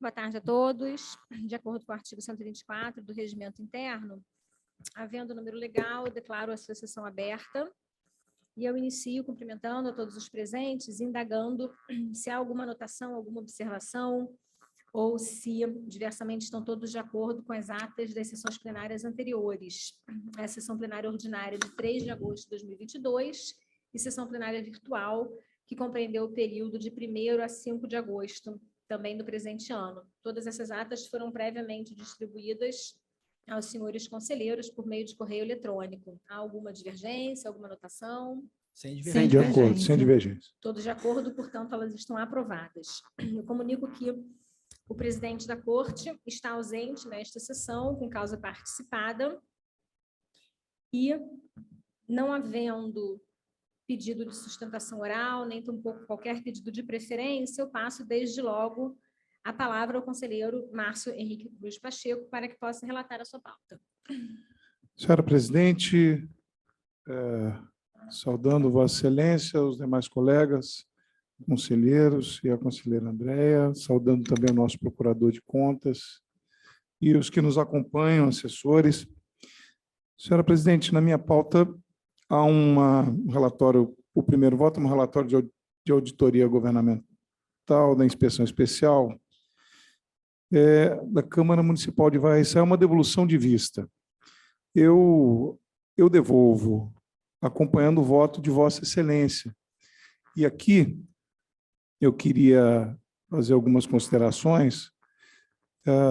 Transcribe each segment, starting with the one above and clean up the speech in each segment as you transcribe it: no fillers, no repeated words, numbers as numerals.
Boa tarde a todos. De acordo com o artigo 124 do Regimento Interno, havendo número legal, eu declaro a sua sessão aberta e eu inicio cumprimentando a todos os presentes, indagando se há alguma anotação, alguma observação, ou se, diversamente, estão todos de acordo com as atas das sessões plenárias anteriores. A sessão plenária ordinária de 3 de agosto de 2022 e sessão plenária virtual, que compreendeu o período de 1º a 5 de agosto, também do presente ano. Todas essas atas foram previamente distribuídas aos senhores conselheiros por meio de correio eletrônico. Há alguma divergência, alguma anotação? Sem Sem de acordo, sem divergência. Todos de acordo, portanto, elas estão aprovadas. Eu comunico que o presidente da Corte está ausente nesta sessão, com causa participada, e, não havendo pedido de sustentação oral, nem tampouco qualquer pedido de preferência, eu passo desde logo a palavra ao conselheiro Márcio Henrique Cruz Pacheco para que possa relatar a sua pauta. Senhora presidente, saudando Vossa Excelência, os demais colegas, conselheiros e a conselheira Andréa, saudando também o nosso procurador de contas e os que nos acompanham, assessores. Senhora presidente, na minha pauta há um relatório, o primeiro voto é um relatório de auditoria governamental da inspeção especial da Câmara Municipal de Varriçal. É uma devolução de vista. Eu devolvo, acompanhando o voto de Vossa Excelência. E aqui eu queria fazer algumas considerações,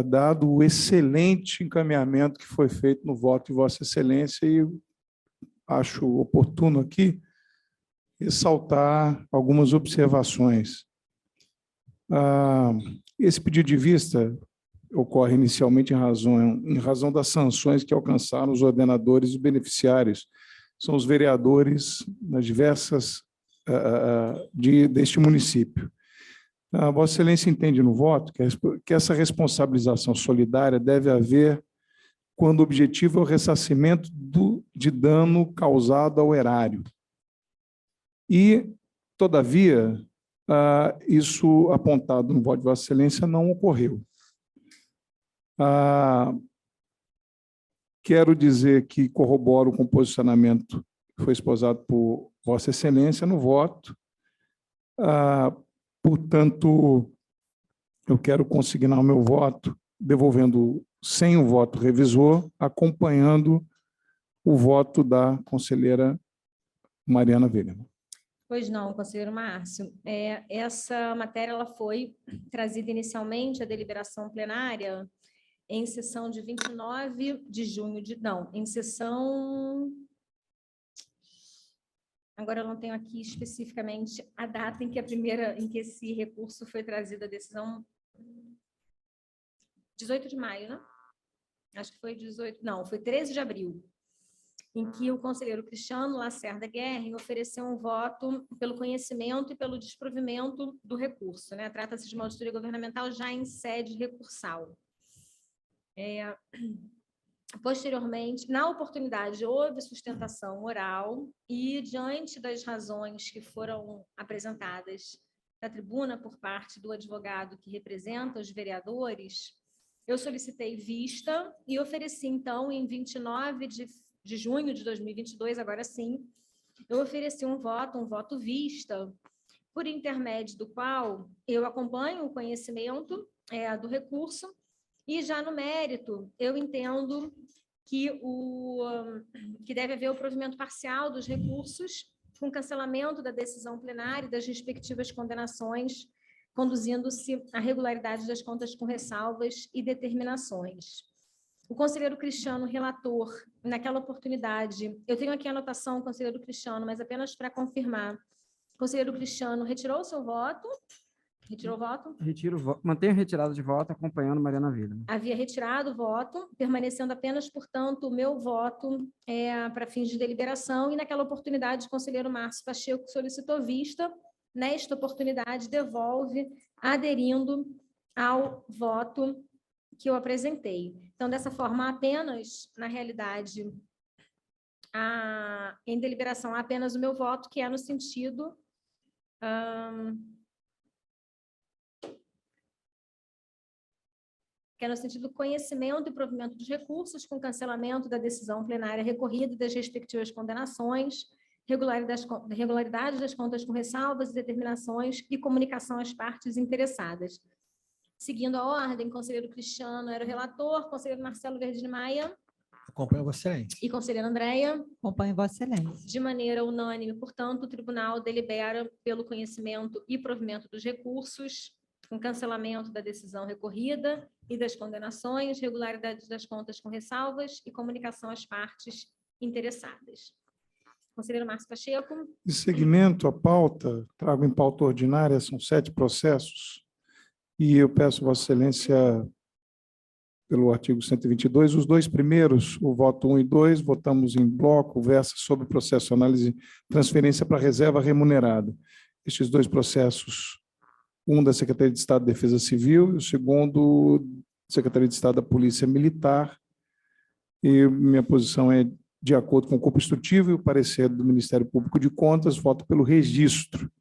dado o excelente encaminhamento que foi feito no voto de Vossa Excelência, e acho oportuno aqui ressaltar algumas observações. Esse pedido de vista ocorre inicialmente em razão das sanções que alcançaram os ordenadores e beneficiários. São os vereadores nas diversas deste município. Vossa Excelência entende no voto que essa responsabilização solidária deve haver quando o objetivo é o ressarcimento de dano causado ao erário. E, todavia, isso apontado no voto de Vossa Excelência não ocorreu. Quero dizer que corroboro com o posicionamento que foi esposado por Vossa Excelência no voto. Portanto, eu quero consignar o meu voto, devolvendo sem o voto revisor, acompanhando o voto da conselheira Mariana Wegermann. Pois não, conselheiro Márcio. Essa matéria ela foi trazida inicialmente à deliberação plenária em sessão de 29 de junho de... Não, em sessão... Agora eu não tenho aqui especificamente a data em que esse recurso foi trazido à decisão. 18 de maio, né? Acho que foi 18... Não, foi 13 de abril. Em que o conselheiro Cristiano Lacerda Guerra ofereceu um voto pelo conhecimento e pelo desprovimento do recurso, né? Trata-se de uma auditoria governamental já em sede recursal. Posteriormente, na oportunidade, houve sustentação oral e, diante das razões que foram apresentadas na tribuna por parte do advogado que representa os vereadores, eu solicitei vista e ofereci, então, em 29 de junho de 2022, agora sim, eu ofereci um voto vista, por intermédio do qual eu acompanho o conhecimento do recurso e, já no mérito, eu entendo que deve haver o provimento parcial dos recursos com cancelamento da decisão plenária e das respectivas condenações, conduzindo-se à regularidade das contas com ressalvas e determinações. O conselheiro Cristiano, relator, naquela oportunidade, eu tenho aqui a anotação, conselheiro Cristiano, mas apenas para confirmar, o conselheiro Cristiano retirou o seu voto? Retirou o voto? Retiro o voto. Mantenho retirado de voto, acompanhando Mariana Wegermann. Havia retirado o voto, permanecendo apenas, portanto, o meu voto para fins de deliberação, e naquela oportunidade o conselheiro Márcio Pacheco solicitou vista, nesta oportunidade devolve, aderindo ao voto que eu apresentei. Então, dessa forma, apenas, na realidade, em deliberação, há apenas o meu voto, que é no sentido... que é no sentido do conhecimento e provimento dos recursos, com cancelamento da decisão plenária recorrida e das respectivas condenações, regularidade das contas com ressalvas e determinações e comunicação às partes interessadas. Seguindo a ordem, conselheiro Cristiano era o relator, conselheiro Marcelo Verdini Maia. Acompanho, Vossa Excelência. E conselheira Andréia. Acompanho, Vossa Excelência. De maneira unânime, portanto, o tribunal delibera pelo conhecimento e provimento dos recursos, com cancelamento da decisão recorrida e das condenações, regularidade das contas com ressalvas e comunicação às partes interessadas. Conselheiro Márcio Pacheco. De seguimento à pauta, trago em pauta ordinária, são 7 processos, e eu peço, Vossa Excelência, pelo artigo 122, os 2 primeiros, o voto 1 e 2, votamos em bloco, versa sobre o processo análise transferência para reserva remunerada. Estes 2 processos, um da Secretaria de Estado de Defesa Civil e o segundo, Secretaria de Estado da Polícia Militar, e minha posição é de acordo com o corpo instrutivo e o parecer do Ministério Público de Contas, voto pelo registro.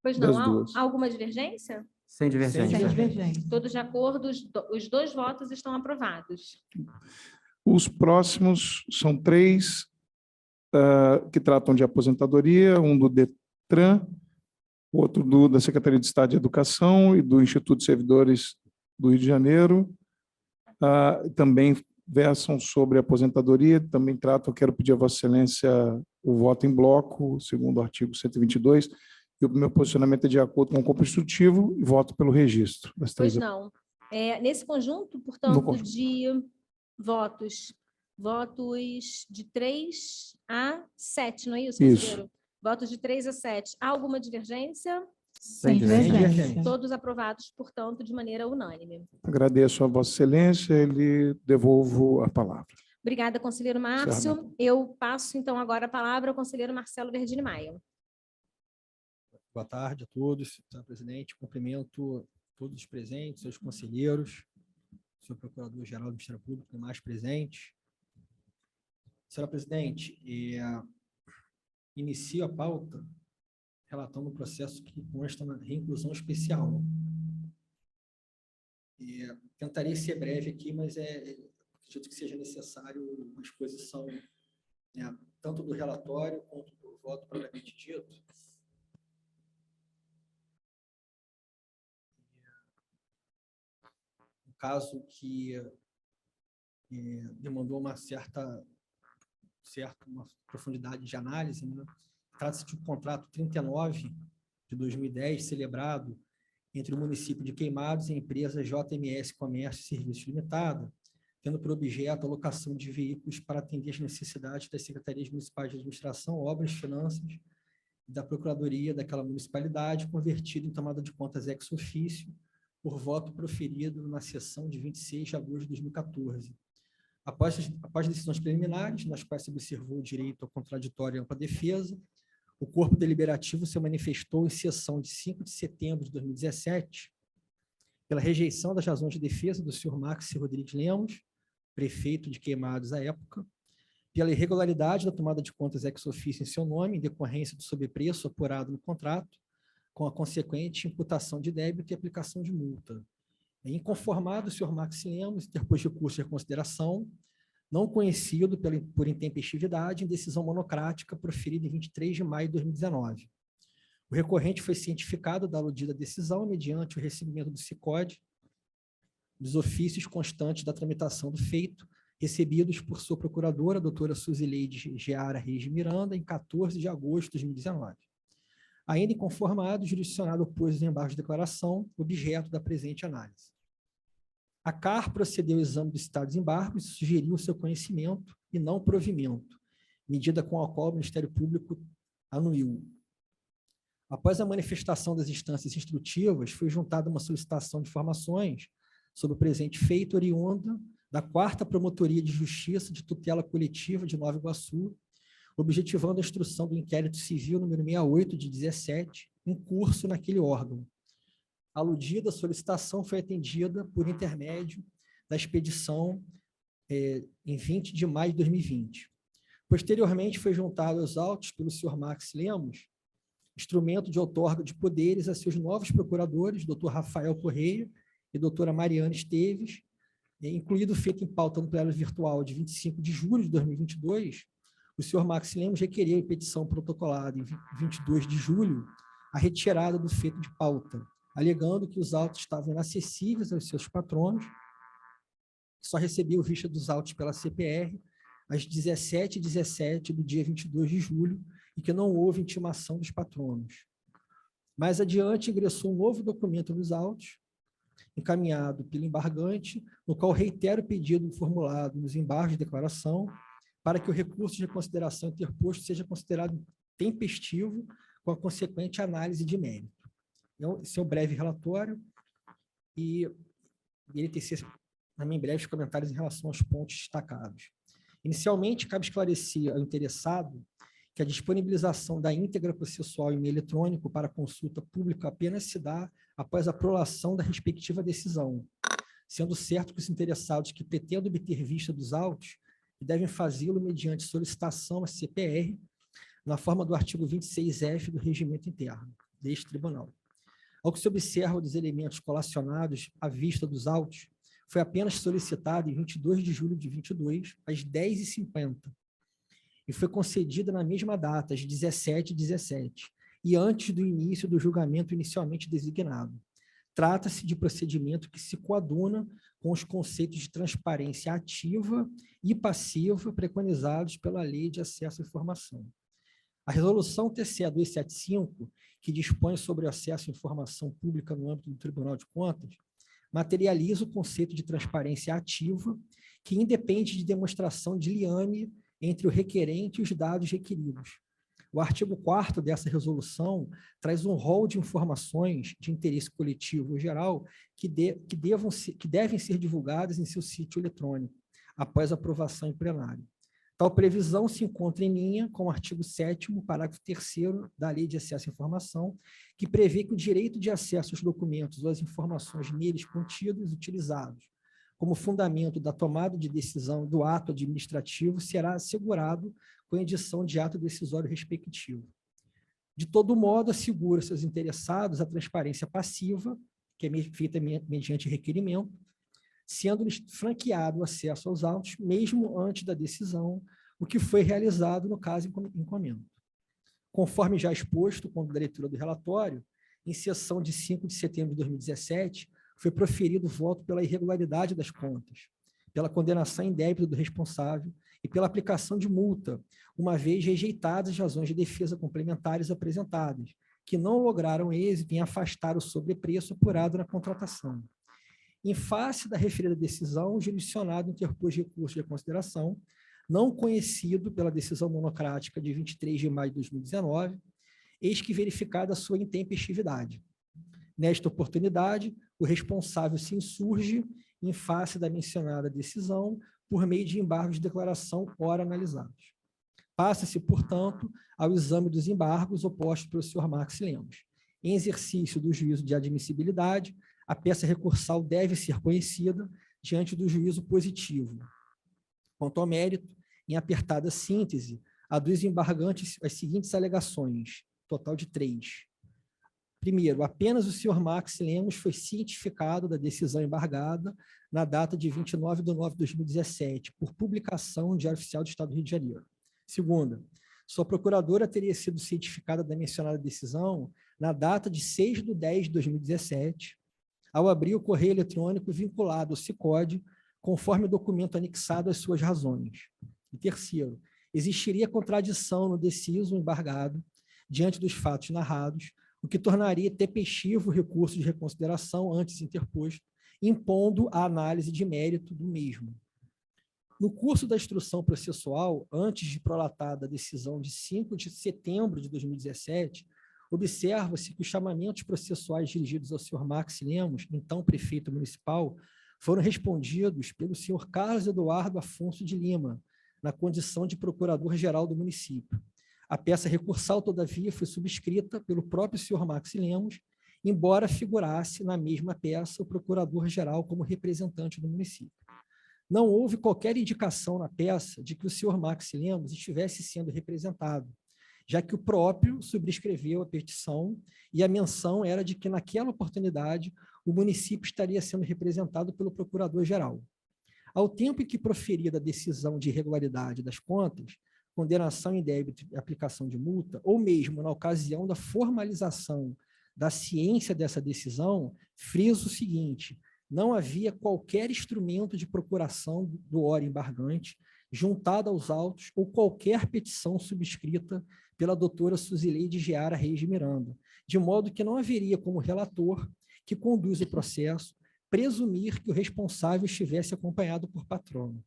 Pois não, há alguma divergência? Sem divergência. Sem divergência. Todos de acordo, os 2 votos estão aprovados. Os próximos são 3 que tratam de aposentadoria, um do DETRAN, outro da Secretaria de Estado de Educação e do Instituto de Servidores do Rio de Janeiro. Também versam sobre aposentadoria, também tratam, quero pedir a Vossa Excelência o voto em bloco, segundo o artigo 122, e o meu posicionamento é de acordo com o corpo instrutivo e voto pelo registro. Pois não. Nesse conjunto, portanto, de votos de 3 a 7, não é isso, conselheiro? Votos de 3 a 7. Há alguma divergência? Sem divergência. Todos aprovados, portanto, de maneira unânime. Agradeço a Vossa Excelência e lhe devolvo a palavra. Obrigada, conselheiro Márcio. Eu passo, então, agora a palavra ao conselheiro Marcelo Verdini Maia. Boa tarde a todos, senhor presidente. Cumprimento todos os presentes, seus conselheiros, senhor procurador-geral do Ministério Público, demais presentes. Senhora presidente, inicio a pauta relatando um processo que consta na reinclusão especial. Tentarei ser breve aqui, mas acredito que seja necessário, as coisas são tanto do relatório quanto do voto propriamente dito. Um caso que demandou uma certa uma profundidade de análise, né? Trata-se de um contrato 39 de 2010, celebrado entre o município de Queimados e a empresa JMS Comércio e Serviços Limitada, tendo por objeto a locação de veículos para atender as necessidades das secretarias municipais de administração, obras, finanças e da procuradoria daquela municipalidade, convertido em tomada de contas ex officio por voto proferido na sessão de 26 de agosto de 2014. Após decisões preliminares, nas quais se observou o direito ao contraditório e ampla defesa, o corpo deliberativo se manifestou em sessão de 5 de setembro de 2017 pela rejeição das razões de defesa do senhor Maxi Rodrigues Lemos, prefeito de Queimados à época, pela irregularidade da tomada de contas ex officio em seu nome, em decorrência do sobrepreço apurado no contrato, com a consequente imputação de débito e aplicação de multa. Inconformado, o senhor Maxi Lemos interpôs recurso de reconsideração, não conhecido por intempestividade, em decisão monocrática proferida em 23 de maio de 2019. O recorrente foi cientificado da aludida decisão mediante o recebimento do SICOD, dos ofícios constantes da tramitação do feito, recebidos por sua procuradora, a doutora Suzileide Geara Reis de Miranda, em 14 de agosto de 2019. Ainda inconformado, o jurisdicionado opôs os embargos de declaração, objeto da presente análise. A CAR procedeu ao exame dos citados embargos e sugeriu o seu conhecimento e não provimento, medida com a qual o Ministério Público anuiu. Após a manifestação das instâncias instrutivas, foi juntada uma solicitação de informações sobre o presente feito oriunda da 4ª Promotoria de Justiça de Tutela Coletiva de Nova Iguaçu, objetivando a instrução do inquérito civil número 68 de 17, em curso naquele órgão. A aludida solicitação foi atendida por intermédio da expedição em 20 de maio de 2020. Posteriormente, foi juntado aos autos pelo senhor Maxi Lemos, instrumento de outorga de poderes a seus novos procuradores, doutor Rafael Correia e doutora Mariana Esteves, incluído o feito em pauta no plenário virtual de 25 de julho de 2022, o senhor Max Lemos requeriu em petição protocolada em 22 de julho a retirada do feito de pauta, alegando que os autos estavam inacessíveis aos seus patronos, só recebeu vista dos autos pela CPR às 17h17 do dia 22 de julho e que não houve intimação dos patronos. Mais adiante, ingressou um novo documento nos autos, encaminhado pelo embargante, no qual reitera o pedido formulado nos embargos de declaração para que o recurso de reconsideração interposto seja considerado tempestivo com a consequente análise de mérito. Então, esse é o breve relatório e ele tecer também breves comentários em relação aos pontos destacados. Inicialmente, cabe esclarecer ao interessado que a disponibilização da íntegra processual em meio eletrônico para consulta pública apenas se dá após a prolação da respectiva decisão, sendo certo que os interessados que pretendem obter vista dos autos devem fazê-lo mediante solicitação à CPR, na forma do artigo 26F do Regimento Interno deste Tribunal. Ao que se observa dos elementos colacionados à vista dos autos, foi apenas solicitado em 22 de julho de 22, às 10h50, e foi concedida na mesma data, às 17h17, e antes do início do julgamento inicialmente designado. Trata-se de procedimento que se coaduna com os conceitos de transparência ativa e passiva preconizados pela Lei de Acesso à Informação. A Resolução TCE 275, que dispõe sobre o acesso à informação pública no âmbito do Tribunal de Contas, materializa o conceito de transparência ativa, que independe de demonstração de liame entre o requerente e os dados requeridos. O artigo 4º dessa resolução traz um rol de informações de interesse coletivo ou geral que devem ser divulgadas em seu sítio eletrônico, após aprovação em plenário. Tal previsão se encontra em linha com o artigo 7º, parágrafo 3º da Lei de Acesso à Informação, que prevê que o direito de acesso aos documentos ou às informações neles contidos e utilizados como fundamento da tomada de decisão do ato administrativo será assegurado com a edição de ato decisório respectivo. De todo modo, assegura-se aos interessados a transparência passiva, que é feita mediante requerimento, sendo-lhes franqueado o acesso aos autos, mesmo antes da decisão, o que foi realizado no caso em comento. Conforme já exposto, quando da leitura do relatório, em sessão de 5 de setembro de 2017, foi proferido voto pela irregularidade das contas, pela condenação em débito do responsável e pela aplicação de multa, uma vez rejeitadas as razões de defesa complementares apresentadas, que não lograram êxito em afastar o sobrepreço apurado na contratação. Em face da referida decisão, o jurisdicionado interpôs recurso de reconsideração, não conhecido pela decisão monocrática de 23 de maio de 2019, eis que verificada a sua intempestividade. Nesta oportunidade, o responsável se insurge em face da mencionada decisão por meio de embargos de declaração ora analisados. Passa-se, portanto, ao exame dos embargos opostos pelo senhor Max Lemos. Em exercício do juízo de admissibilidade, a peça recursal deve ser conhecida diante do juízo positivo. Quanto ao mérito, em apertada síntese, aduz o embargante as seguintes alegações, total de 3. Primeiro, apenas o senhor Max Lemos foi cientificado da decisão embargada na data de 29/9/2017, por publicação no Diário Oficial do Estado do Rio de Janeiro. Segunda, sua procuradora teria sido cientificada da mencionada decisão na data de 6/10/2017, ao abrir o correio eletrônico vinculado ao SICOD, conforme o documento anexado às suas razões. E terceiro, existiria contradição no deciso embargado diante dos fatos narrados, o que tornaria tempestivo o recurso de reconsideração antes interposto, impondo a análise de mérito do mesmo. No curso da instrução processual, antes de prolatada a decisão de 5 de setembro de 2017, observa-se que os chamamentos processuais dirigidos ao senhor Max Lemos, então prefeito municipal, foram respondidos pelo senhor Carlos Eduardo Afonso de Lima, na condição de procurador-geral do município. A peça recursal, todavia, foi subscrita pelo próprio senhor Max Lemos, embora figurasse na mesma peça o procurador-geral como representante do município. Não houve qualquer indicação na peça de que o senhor Max Lemos estivesse sendo representado, já que o próprio subscreveu a petição e a menção era de que, naquela oportunidade, o município estaria sendo representado pelo procurador-geral. Ao tempo em que proferida a decisão de irregularidade das contas, condenação em débito e aplicação de multa, ou mesmo na ocasião da formalização da ciência dessa decisão, friso o seguinte: não havia qualquer instrumento de procuração do ora embargante juntado aos autos ou qualquer petição subscrita pela doutora Suzileide Geara Reis de Miranda, de modo que não haveria como relator que conduz o processo presumir que o responsável estivesse acompanhado por patrono.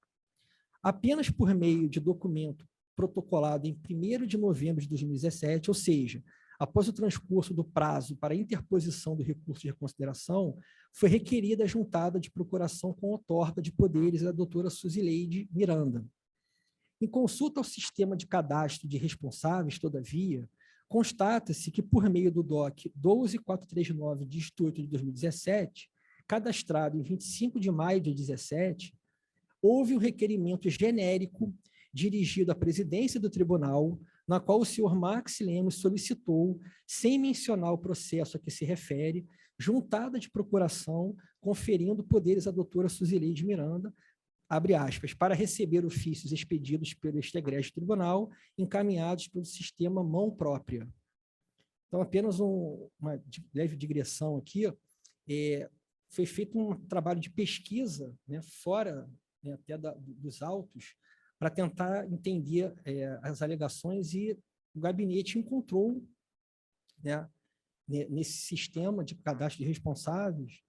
Apenas por meio de documento protocolado em 1º de novembro de 2017, ou seja, após o transcurso do prazo para a interposição do recurso de reconsideração, foi requerida a juntada de procuração com outorga de poderes da doutora Suzileide Miranda. Em consulta ao sistema de cadastro de responsáveis, todavia, constata-se que, por meio do DOC 12439, dígito 8 de 2017, cadastrado em 25 de maio de 2017, houve um requerimento genérico dirigido à presidência do tribunal, na qual o senhor Max Lemos solicitou, sem mencionar o processo a que se refere, juntada de procuração, conferindo poderes à doutora Suzileide Miranda, abre aspas, para receber ofícios expedidos pelo egrégio tribunal, encaminhados pelo sistema mão própria. Então, apenas uma leve digressão aqui, foi feito um trabalho de pesquisa, né, fora, né, até dos autos, para tentar entender as alegações, e o gabinete encontrou, né, nesse sistema de cadastro de responsáveis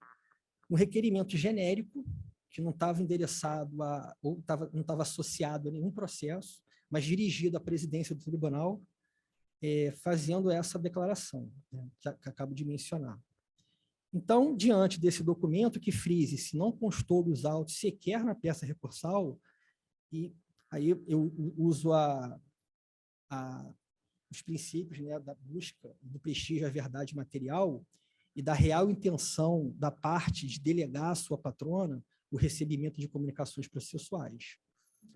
um requerimento genérico que não estava endereçado ou não estava associado a nenhum processo, mas dirigido à presidência do tribunal, fazendo essa declaração, né, que acabo de mencionar. Então, diante desse documento que frise-se não constou dos autos sequer na peça recursal, e aí eu uso os princípios, né, da busca do prestígio à verdade material e da real intenção da parte de delegar à sua patrona o recebimento de comunicações processuais.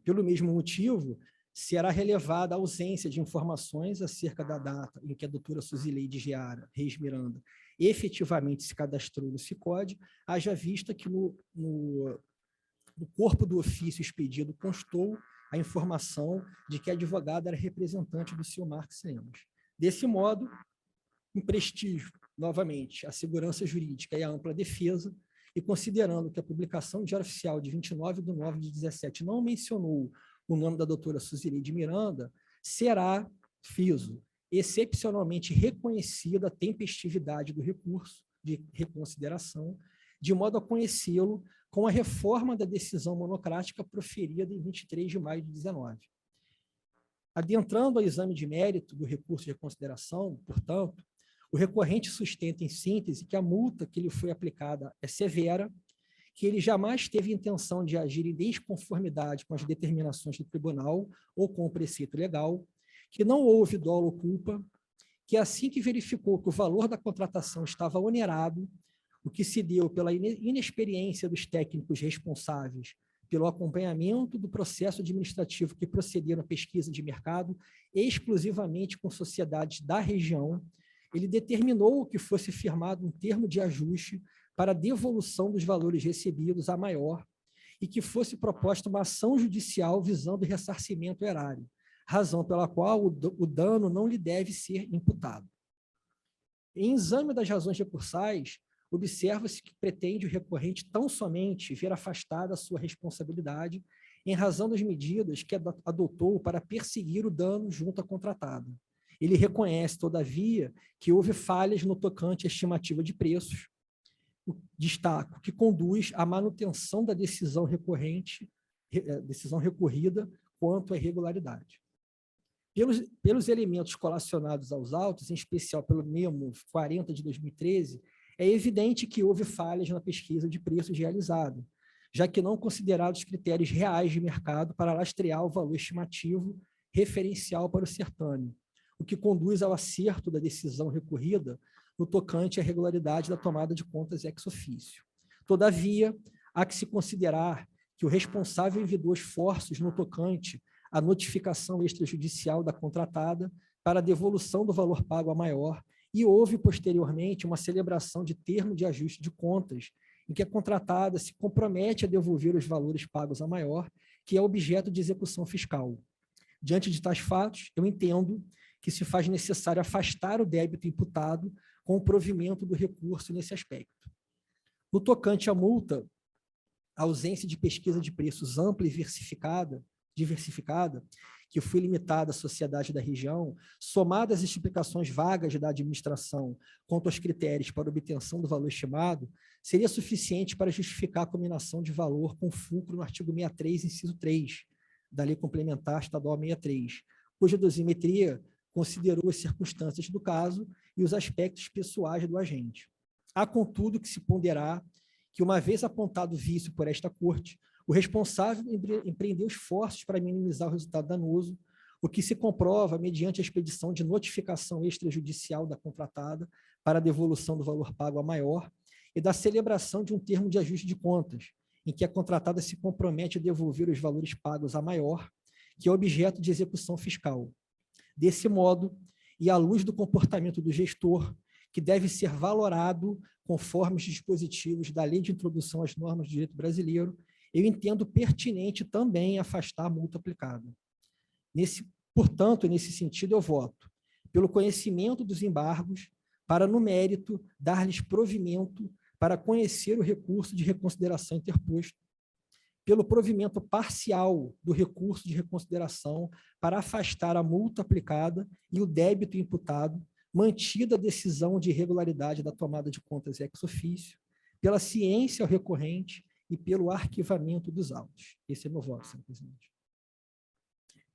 Pelo mesmo motivo, será relevada a ausência de informações acerca da data em que a doutora Suzileide Geara Reis Miranda efetivamente se cadastrou no SICOD, haja vista que no corpo do ofício expedido constou a informação de que a advogada era representante do senhor Marx Lemos. Desse modo, em prestígio, novamente, a segurança jurídica e a ampla defesa, e considerando que a publicação de Diário Oficial de 29 de 9 de 2017 não mencionou o nome da doutora Suzileide Miranda, será, friso, excepcionalmente reconhecida a tempestividade do recurso de reconsideração, de modo a conhecê-lo com a reforma da decisão monocrática proferida em 23 de maio de 2019. Adentrando ao exame de mérito do recurso de reconsideração, portanto, o recorrente sustenta em síntese que a multa que lhe foi aplicada é severa, que ele jamais teve intenção de agir em desconformidade com as determinações do tribunal ou com o preceito legal, que não houve dolo ou culpa, que assim que verificou que o valor da contratação estava onerado, o que se deu pela inexperiência dos técnicos responsáveis pelo acompanhamento do processo administrativo que procederam à pesquisa de mercado exclusivamente com sociedades da região, ele determinou que fosse firmado um termo de ajuste para a devolução dos valores recebidos a maior e que fosse proposta uma ação judicial visando ressarcimento erário, razão pela qual o dano não lhe deve ser imputado. Em exame das razões recursais, observa-se que pretende o recorrente tão somente ver afastada a sua responsabilidade em razão das medidas que adotou para perseguir o dano junto à contratada. Ele reconhece, todavia, que houve falhas no tocante à estimativa de preços, destaco que conduz à manutenção da decisão recorrida quanto à irregularidade. Pelos elementos colacionados aos autos, em especial pelo memo 40 de 2013, é evidente que houve falhas na pesquisa de preços realizada, já que não considerados critérios reais de mercado para lastrear o valor estimativo referencial para o certame, o que conduz ao acerto da decisão recorrida no tocante à regularidade da tomada de contas ex officio. Todavia, há que se considerar que o responsável envidou esforços no tocante à notificação extrajudicial da contratada para a devolução do valor pago a maior e houve, posteriormente, uma celebração de termo de ajuste de contas em que a contratada se compromete a devolver os valores pagos à maior, que é objeto de execução fiscal. Diante de tais fatos, eu entendo que se faz necessário afastar o débito imputado com o provimento do recurso nesse aspecto. No tocante à multa, a ausência de pesquisa de preços ampla e diversificada, que foi limitada à sociedade da região, somada às explicações vagas da administração quanto aos critérios para obtenção do valor estimado, seria suficiente para justificar a combinação de valor com fulcro no artigo 63, inciso 3, da Lei Complementar Estadual 63, cuja dosimetria considerou as circunstâncias do caso e os aspectos pessoais do agente. Há, contudo, que se ponderar que, uma vez apontado o vício por esta Corte, o responsável empreendeu esforços para minimizar o resultado danoso, o que se comprova mediante a expedição de notificação extrajudicial da contratada para a devolução do valor pago a maior e da celebração de um termo de ajuste de contas, em que a contratada se compromete a devolver os valores pagos a maior, que é objeto de execução fiscal. Desse modo, e à luz do comportamento do gestor, que deve ser valorado conforme os dispositivos da Lei de Introdução às Normas do Direito Brasileiro, eu entendo pertinente também afastar a multa aplicada. Portanto, nesse sentido, eu voto pelo conhecimento dos embargos, para, no mérito, dar-lhes provimento para conhecer o recurso de reconsideração interposto, pelo provimento parcial do recurso de reconsideração para afastar a multa aplicada e o débito imputado, mantida a decisão de irregularidade da tomada de contas ex officio, pela ciência ao recorrente e pelo arquivamento dos autos. Esse é meu voto, senhor presidente.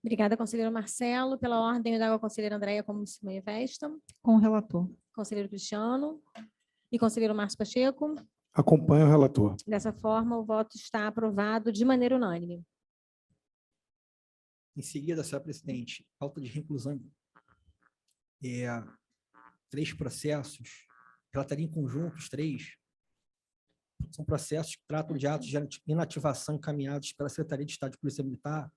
Obrigada, conselheiro Marcelo. Pela ordem, eu dou ao conselheiro Andréia como se manifesta. Com o relator. Conselheiro Cristiano e conselheiro Márcio Pacheco. Acompanho o relator. Dessa forma, o voto está aprovado de maneira unânime. Em seguida, senhora presidente, pauta de reclusão. 3 processos, relataria em conjunto os 3. São processos que tratam de atos de inativação encaminhados pela Secretaria de Estado de Polícia Militar,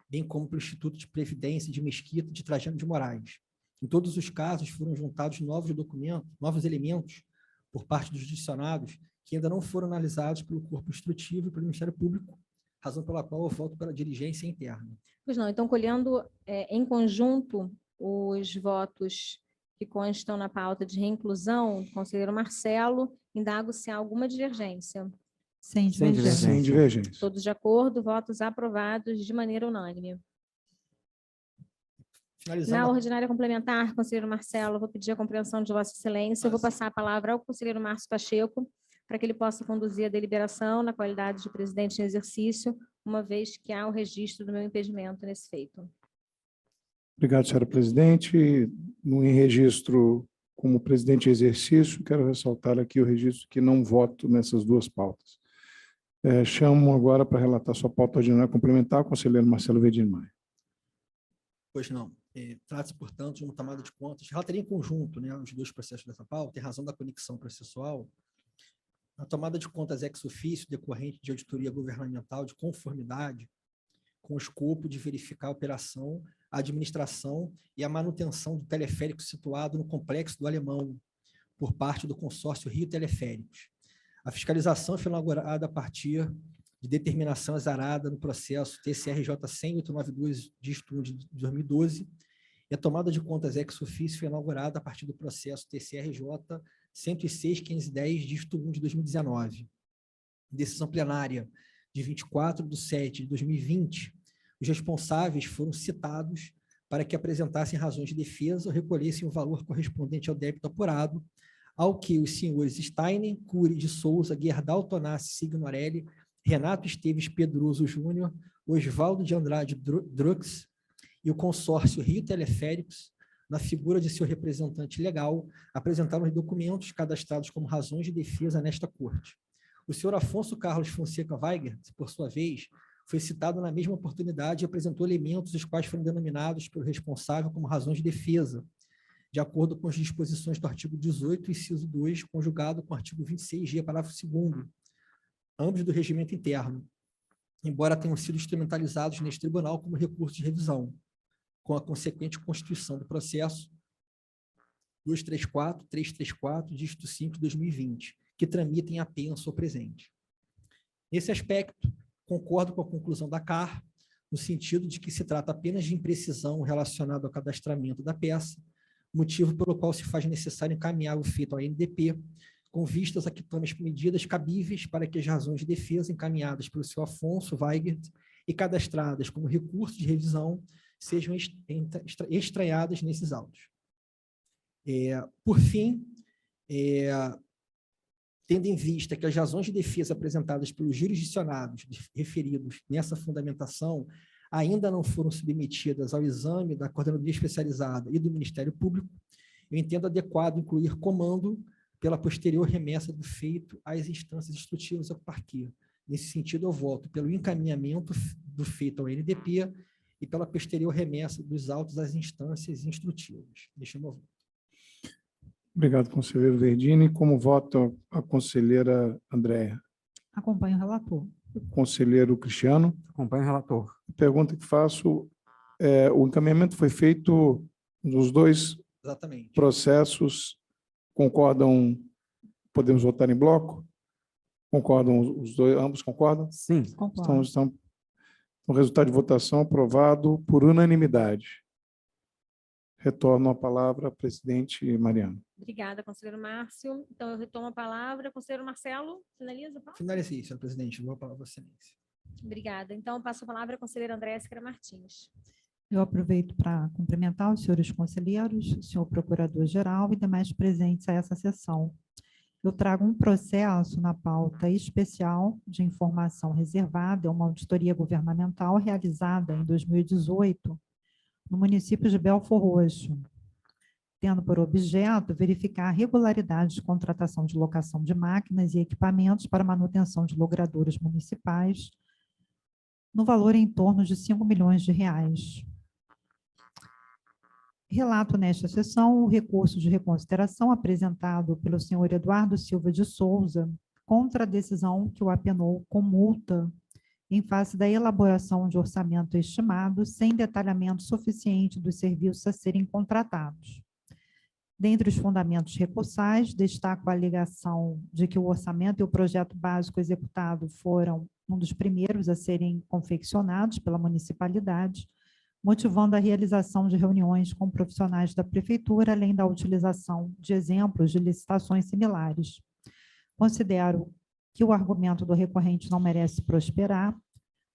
bem como pelo Instituto de Previdência de Mesquita de Trajano de Moraes. Em todos os casos, foram juntados novos documentos, novos elementos, por parte dos judicionados, que ainda não foram analisados pelo Corpo Instrutivo e pelo Ministério Público, razão pela qual eu voto pela diligência interna. Pois não, então, colhendo em conjunto os votos que constam na pauta de reinclusão, conselheiro Marcelo, indago se há alguma divergência. Sem divergência. Sem divergência. Todos de acordo, votos aprovados de maneira unânime. Finalizando Na ordinária complementar, conselheiro Marcelo, vou pedir a compreensão de Vossa Excelência. Eu vou passar a palavra ao conselheiro Márcio Pacheco, para que ele possa conduzir a deliberação na qualidade de presidente em exercício, uma vez que há o registro do meu impedimento nesse feito. Obrigado, senhora presidente. No registro como presidente em exercício, quero ressaltar aqui o registro que não voto nessas duas pautas. Chamo agora para relatar sua pauta ordinária complementar, conselheiro Marcelo Verdinho Maia. Pois não. Trata-se, portanto, de uma tomada de contas. Relataria em conjunto, né, os 2 processos dessa pauta, em razão da conexão processual. A tomada de contas ex officio decorrente de auditoria governamental de conformidade com o escopo de verificar a operação, a administração e a manutenção do teleférico situado no Complexo do Alemão, por parte do consórcio Rio Teleféricos. A fiscalização foi inaugurada a partir de determinação exarada no processo TCRJ 100.892, dígito 1 de 2012, e a tomada de contas ex officio foi inaugurada a partir do processo TCRJ 106.510, dígito 1 de 2019. Decisão plenária de 24/7/2020, os responsáveis foram citados para que apresentassem razões de defesa ou recolhessem o valor correspondente ao débito apurado, ao que os senhores Steiner, Cury de Souza, Gerdau Tonassi Signorelli, Renato Esteves Pedroso Júnior, Osvaldo de Andrade Drux e o consórcio Rio Teleféricos, na figura de seu representante legal, apresentaram os documentos cadastrados como razões de defesa nesta corte. O senhor Afonso Carlos Fonseca Weiger, por sua vez, foi citado na mesma oportunidade e apresentou elementos os quais foram denominados pelo responsável como razões de defesa, de acordo com as disposições do artigo 18, inciso 2, conjugado com o artigo 26G, parágrafo 2º, ambos do regimento interno, embora tenham sido instrumentalizados neste tribunal como recurso de revisão, com a consequente constituição do processo 234, 334, dígito 5 de 2020, que tramitem apenso ou presente. Nesse aspecto, concordo com a conclusão da CAR, no sentido de que se trata apenas de imprecisão relacionada ao cadastramento da peça, motivo pelo qual se faz necessário encaminhar o feito ao ANDP, com vistas a que tome as medidas cabíveis para que as razões de defesa encaminhadas pelo senhor Afonso Weigert e cadastradas como recurso de revisão sejam extraídas nesses autos. Por fim, tendo em vista que as razões de defesa apresentadas pelos jurisdicionados referidos nessa fundamentação ainda não foram submetidas ao exame da Coordenadoria Especializada e do Ministério Público, eu entendo adequado incluir comando pela posterior remessa do feito às instâncias instrutivas ao parquê. Nesse sentido, eu voto pelo encaminhamento do feito ao NDP e pela posterior remessa dos autos às instâncias instrutivas. Deixa eu mover. Obrigado, conselheiro Verdini. Como vota a conselheira Andréa? Acompanho o relator. O conselheiro Cristiano? Acompanho o relator. A pergunta que faço o encaminhamento foi feito nos dois Exatamente. processos. Concordam? Podemos votar em bloco? Concordam os dois? Ambos concordam? Sim. Concordo. Então, o resultado de votação aprovado por unanimidade. Retorno a palavra à presidente Mariana. Obrigada, conselheiro Márcio. Então, eu retomo a palavra. Conselheiro Marcelo, finaliza, Paulo? Finalizei, senhora presidente. Vou a palavra à excelência. Obrigada. Então, eu passo a palavra à conselheira Andréa Siqueira Martins. Eu aproveito para cumprimentar os senhores conselheiros, o senhor procurador-geral e demais presentes a essa sessão. Eu trago um processo na pauta especial de informação reservada, uma auditoria governamental realizada em 2018 no município de Belfor Roxo, tendo por objeto verificar a regularidade de contratação de locação de máquinas e equipamentos para manutenção de logradouros municipais, no valor em torno de R$ 5 milhões. Relato nesta sessão o recurso de reconsideração apresentado pelo senhor Eduardo Silva de Souza contra a decisão que o apenou com multa em face da elaboração de orçamento estimado sem detalhamento suficiente dos serviços a serem contratados. Dentre os fundamentos recursais, destaco a alegação de que o orçamento e o projeto básico executado foram um dos primeiros a serem confeccionados pela municipalidade, motivando a realização de reuniões com profissionais da prefeitura, além da utilização de exemplos de licitações similares. Considero que o argumento do recorrente não merece prosperar,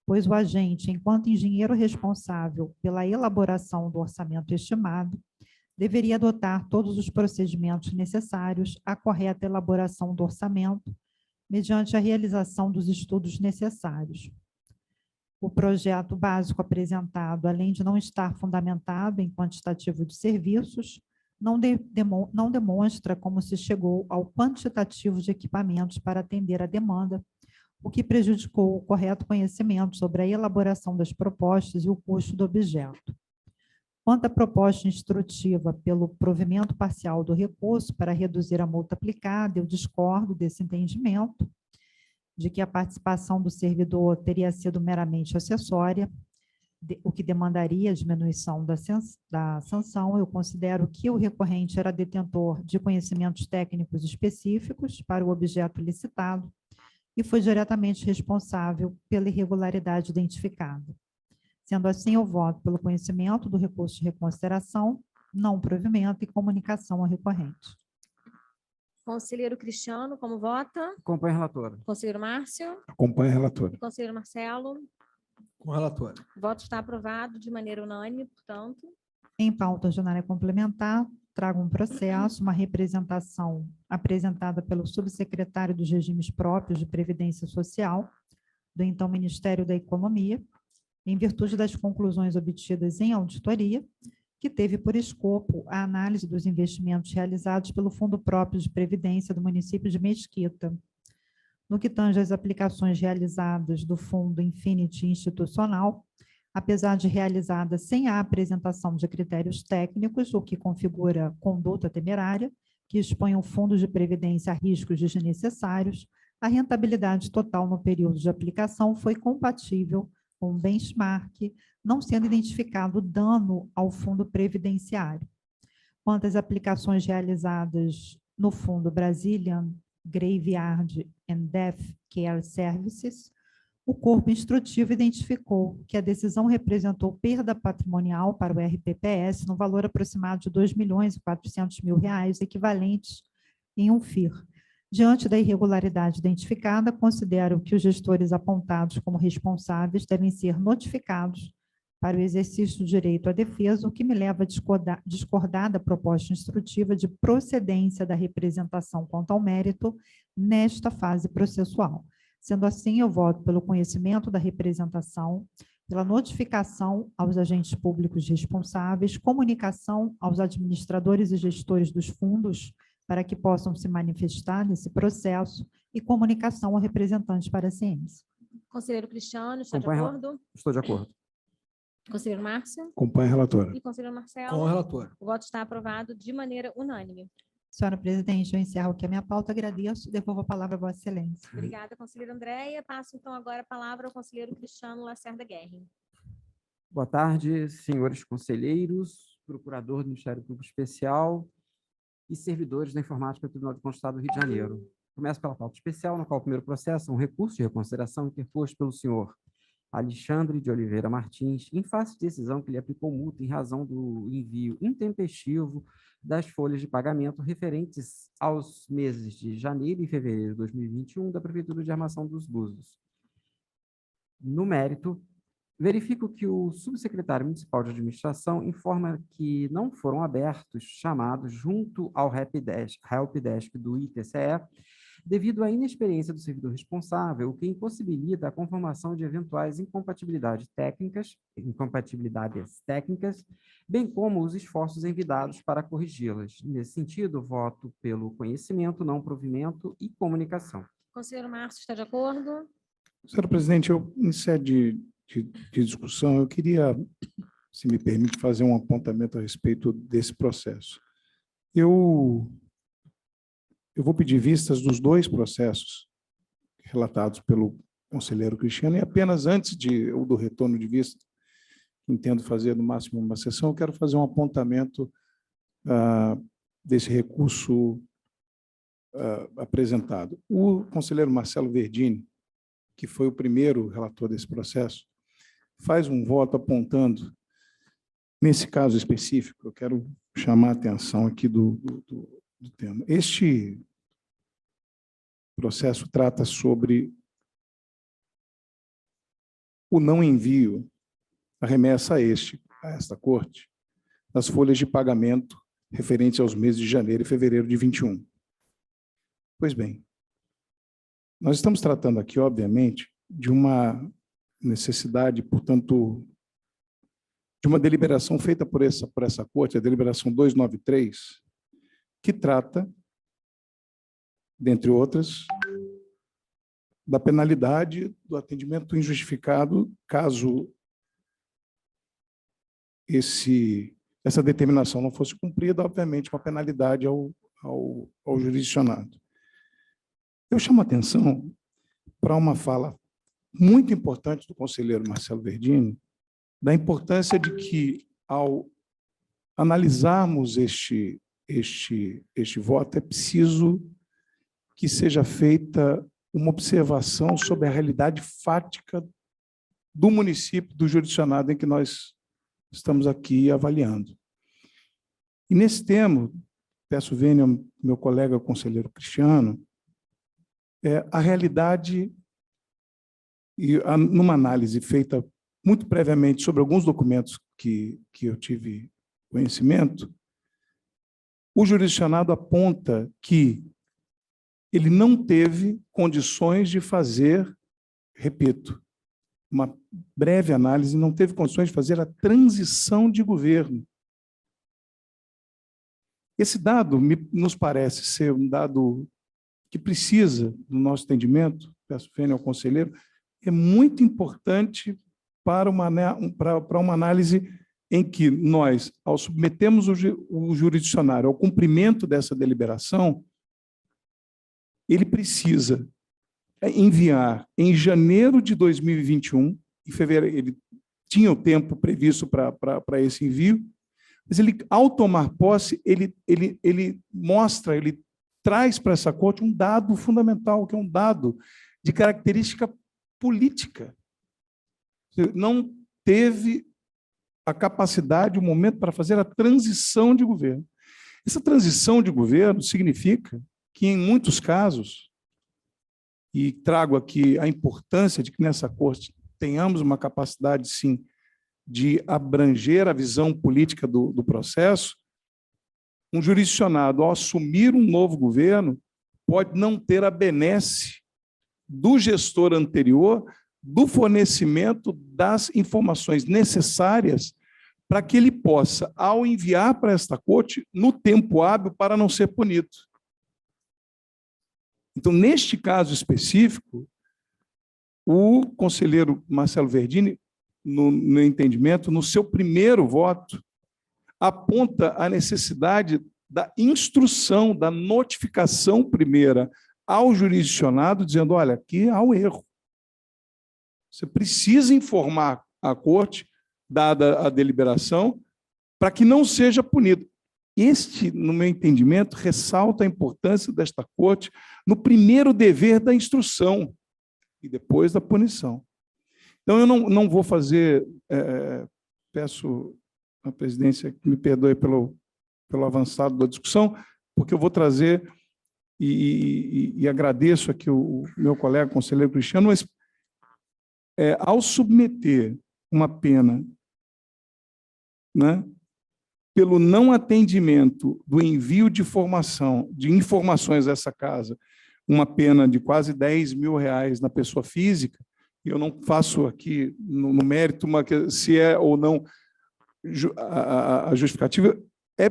pois o agente, enquanto engenheiro responsável pela elaboração do orçamento estimado, deveria adotar todos os procedimentos necessários à correta elaboração do orçamento, mediante a realização dos estudos necessários. O projeto básico apresentado, além de não estar fundamentado em quantitativo de serviços, não demonstra como se chegou ao quantitativo de equipamentos para atender a demanda, o que prejudicou o correto conhecimento sobre a elaboração das propostas e o custo do objeto. Quanto à proposta instrutiva pelo provimento parcial do recurso para reduzir a multa aplicada, eu discordo desse entendimento, de que a participação do servidor teria sido meramente acessória, o que demandaria a diminuição da sanção. Eu considero que o recorrente era detentor de conhecimentos técnicos específicos para o objeto licitado e foi diretamente responsável pela irregularidade identificada. Sendo assim, eu voto pelo conhecimento do recurso de reconsideração, não provimento e comunicação ao recorrente. Conselheiro Cristiano, como vota? Acompanho o relator. Conselheiro Márcio? Acompanhe a relatora. Conselheiro Marcelo? Com a relatora. O voto está aprovado de maneira unânime, portanto. Em pauta ordinária complementar, trago um processo, uma representação apresentada pelo subsecretário dos Regimes Próprios de Previdência Social, do então Ministério da Economia, em virtude das conclusões obtidas em auditoria, que teve por escopo a análise dos investimentos realizados pelo Fundo Próprio de Previdência do município de Mesquita. No que tange às aplicações realizadas do Fundo Infinity Institucional, apesar de realizada sem a apresentação de critérios técnicos, o que configura conduta temerária, que expõe o Fundo de Previdência a riscos desnecessários, a rentabilidade total no período de aplicação foi compatível com o benchmark, não sendo identificado dano ao fundo previdenciário. Quanto às aplicações realizadas no Fundo Brazilian Graveyard and Death Care Services, o corpo instrutivo identificou que a decisão representou perda patrimonial para o RPPS no valor aproximado de R$ 2.400.000, equivalentes em um FIR. Diante da irregularidade identificada, considero que os gestores apontados como responsáveis devem ser notificados para o exercício do direito à defesa, o que me leva a discordar da proposta instrutiva de procedência da representação quanto ao mérito nesta fase processual. Sendo assim, eu voto pelo conhecimento da representação, pela notificação aos agentes públicos responsáveis, comunicação aos administradores e gestores dos fundos para que possam se manifestar nesse processo e comunicação ao representante para a ciência. Conselheiro Cristiano, está de Acompanho. acordo? Estou de acordo. Conselheiro Márcio? Acompanhe a relatora. E conselheiro Marcelo? Com o relator. O voto está aprovado de maneira unânime. Senhora presidente, eu encerro aqui a minha pauta, agradeço e devolvo a palavra a Vossa Excelência. Obrigada, conselheira Andréia. Passo, então, agora a palavra ao conselheiro Cristiano Lacerda Guerri. Boa tarde, senhores conselheiros, procurador do Ministério Público Especial e servidores da Informática do Tribunal de Contas do Estado do Rio de Janeiro. Começo pela pauta especial, no qual o primeiro processo é um recurso de reconsideração interposto pelo senhor Alexandre de Oliveira Martins, em face de decisão que lhe aplicou multa em razão do envio intempestivo das folhas de pagamento referentes aos meses de janeiro e fevereiro de 2021 da Prefeitura de Armação dos Búzios. No mérito, verifico que o subsecretário municipal de administração informa que não foram abertos chamados junto ao helpdesk do ITCE devido à inexperiência do servidor responsável, o que impossibilita a conformação de eventuais incompatibilidades técnicas, bem como os esforços envidados para corrigi-las. Nesse sentido, voto pelo conhecimento, não provimento e comunicação. Conselheiro Márcio, está de acordo? Senhora presidente, em sede de discussão, eu queria, se me permite, fazer um apontamento a respeito desse processo. Eu vou pedir vistas dos dois processos relatados pelo conselheiro Cristiano, e apenas antes do retorno de vista, entendo fazer no máximo uma sessão, eu quero fazer um apontamento desse recurso apresentado. O conselheiro Marcelo Verdini, que foi o primeiro relator desse processo, faz um voto apontando, nesse caso específico, eu quero chamar a atenção aqui do tema. Este processo trata sobre o não envio, a remessa a esta corte, das folhas de pagamento referentes aos meses de janeiro e fevereiro de 21. Pois bem, nós estamos tratando aqui, obviamente, de uma necessidade, portanto, de uma deliberação feita por essa corte, a deliberação 293, que trata, dentre outras, da penalidade do atendimento injustificado, caso essa determinação não fosse cumprida, obviamente, uma penalidade ao jurisdicionado. Eu chamo a atenção para uma fala muito importante do conselheiro Marcelo Verdini, da importância de que, ao analisarmos este voto, é preciso que seja feita uma observação sobre a realidade fática do município, do jurisdicionado em que nós estamos aqui avaliando. E, nesse tema, peço vênia ao meu colega conselheiro Cristiano, a realidade, e numa análise feita muito previamente sobre alguns documentos que eu tive conhecimento, o jurisdicionado aponta que ele não teve condições de fazer, repito, uma breve análise, não teve condições de fazer a transição de governo. Esse dado nos parece ser um dado que precisa, no nosso entendimento, peço vênia ao conselheiro, é muito importante para uma análise em que nós, ao submetermos o jurisdicionário ao cumprimento dessa deliberação, ele precisa enviar em janeiro de 2021, em fevereiro, ele tinha o tempo previsto para esse envio, mas ele, ao tomar posse, ele traz para essa corte um dado fundamental, que é um dado de característica política. Não teve a capacidade, o momento para fazer a transição de governo. Essa transição de governo significa que, em muitos casos, e trago aqui a importância de que nessa corte tenhamos uma capacidade, sim, de abranger a visão política do processo, um jurisdicionado, ao assumir um novo governo, pode não ter a benesse do gestor anterior do fornecimento das informações necessárias para que ele possa, ao enviar para esta corte, no tempo hábil, para não ser punido. Então, neste caso específico, o conselheiro Marcelo Verdini, no meu entendimento, no seu primeiro voto, aponta a necessidade da instrução, da notificação primeira ao jurisdicionado, dizendo, olha, aqui há um erro. Você precisa informar a corte, dada a deliberação, para que não seja punido. Este, no meu entendimento, ressalta a importância desta corte no primeiro dever da instrução e depois da punição. Então, eu não vou fazer, peço à presidência que me perdoe pelo avançado da discussão, porque eu vou trazer, e agradeço aqui o meu colega conselheiro Cristiano, mas ao submeter uma pena, né, pelo não atendimento do envio de informações a essa casa, uma pena de quase R$10.000 na pessoa física, e eu não faço aqui no mérito se é ou não a justificativa, é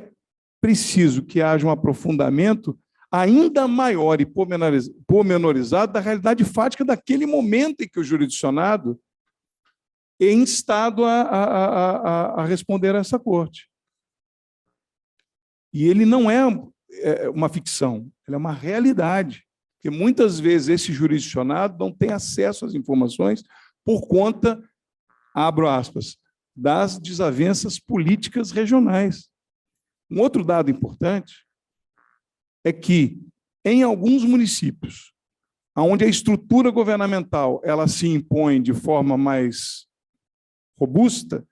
preciso que haja um aprofundamento ainda maior e pormenorizado da realidade fática daquele momento em que o jurisdicionado é instado a responder a essa corte. E ele não é uma ficção, ele é uma realidade, porque muitas vezes esse jurisdicionado não tem acesso às informações por conta, abro aspas, das desavenças políticas regionais. Um outro dado importante é que, em alguns municípios, onde a estrutura governamental ela se impõe de forma mais robusta,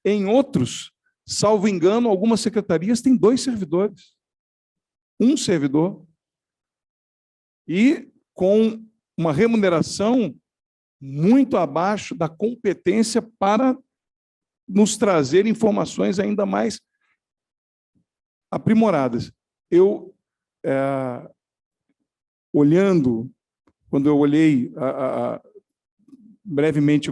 em outros, salvo engano, algumas secretarias têm 2 servidores. Um servidor e com uma remuneração muito abaixo da competência para nos trazer informações ainda mais aprimoradas. Eu, quando eu olhei brevemente,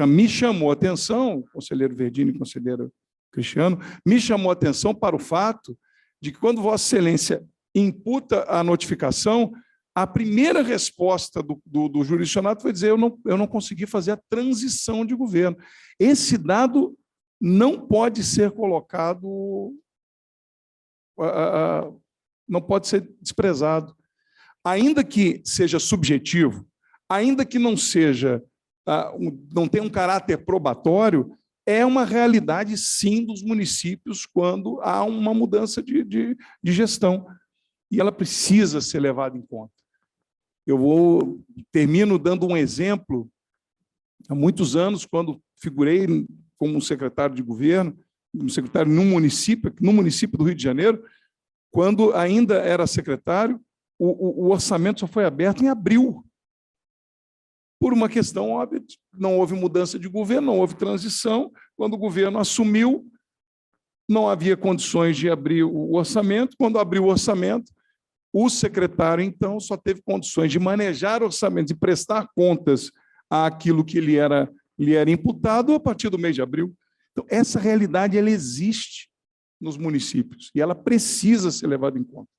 me chamou a atenção, o conselheiro Verdini e o conselheiro Cristiano, me chamou a atenção para o fato de que, quando Vossa Excelência imputa a notificação, a primeira resposta do jurisdicionado foi dizer: eu não consegui fazer a transição de governo. Esse dado não pode ser colocado, não pode ser desprezado. Ainda que seja subjetivo, ainda que não seja, não tenha um caráter probatório, é uma realidade, sim, dos municípios quando há uma mudança de gestão. E ela precisa ser levada em conta. Termino dando um exemplo. Há muitos anos, quando figurei como um secretário de governo, um secretário no município do Rio de Janeiro, quando ainda era secretário, o orçamento só foi aberto em abril. Por uma questão óbvia, não houve mudança de governo, não houve transição. Quando o governo assumiu, não havia condições de abrir o orçamento. Quando abriu o orçamento, o secretário, então, só teve condições de manejar orçamentos e prestar contas àquilo que lhe era imputado a partir do mês de abril. Então, essa realidade ela existe nos municípios e ela precisa ser levada em conta.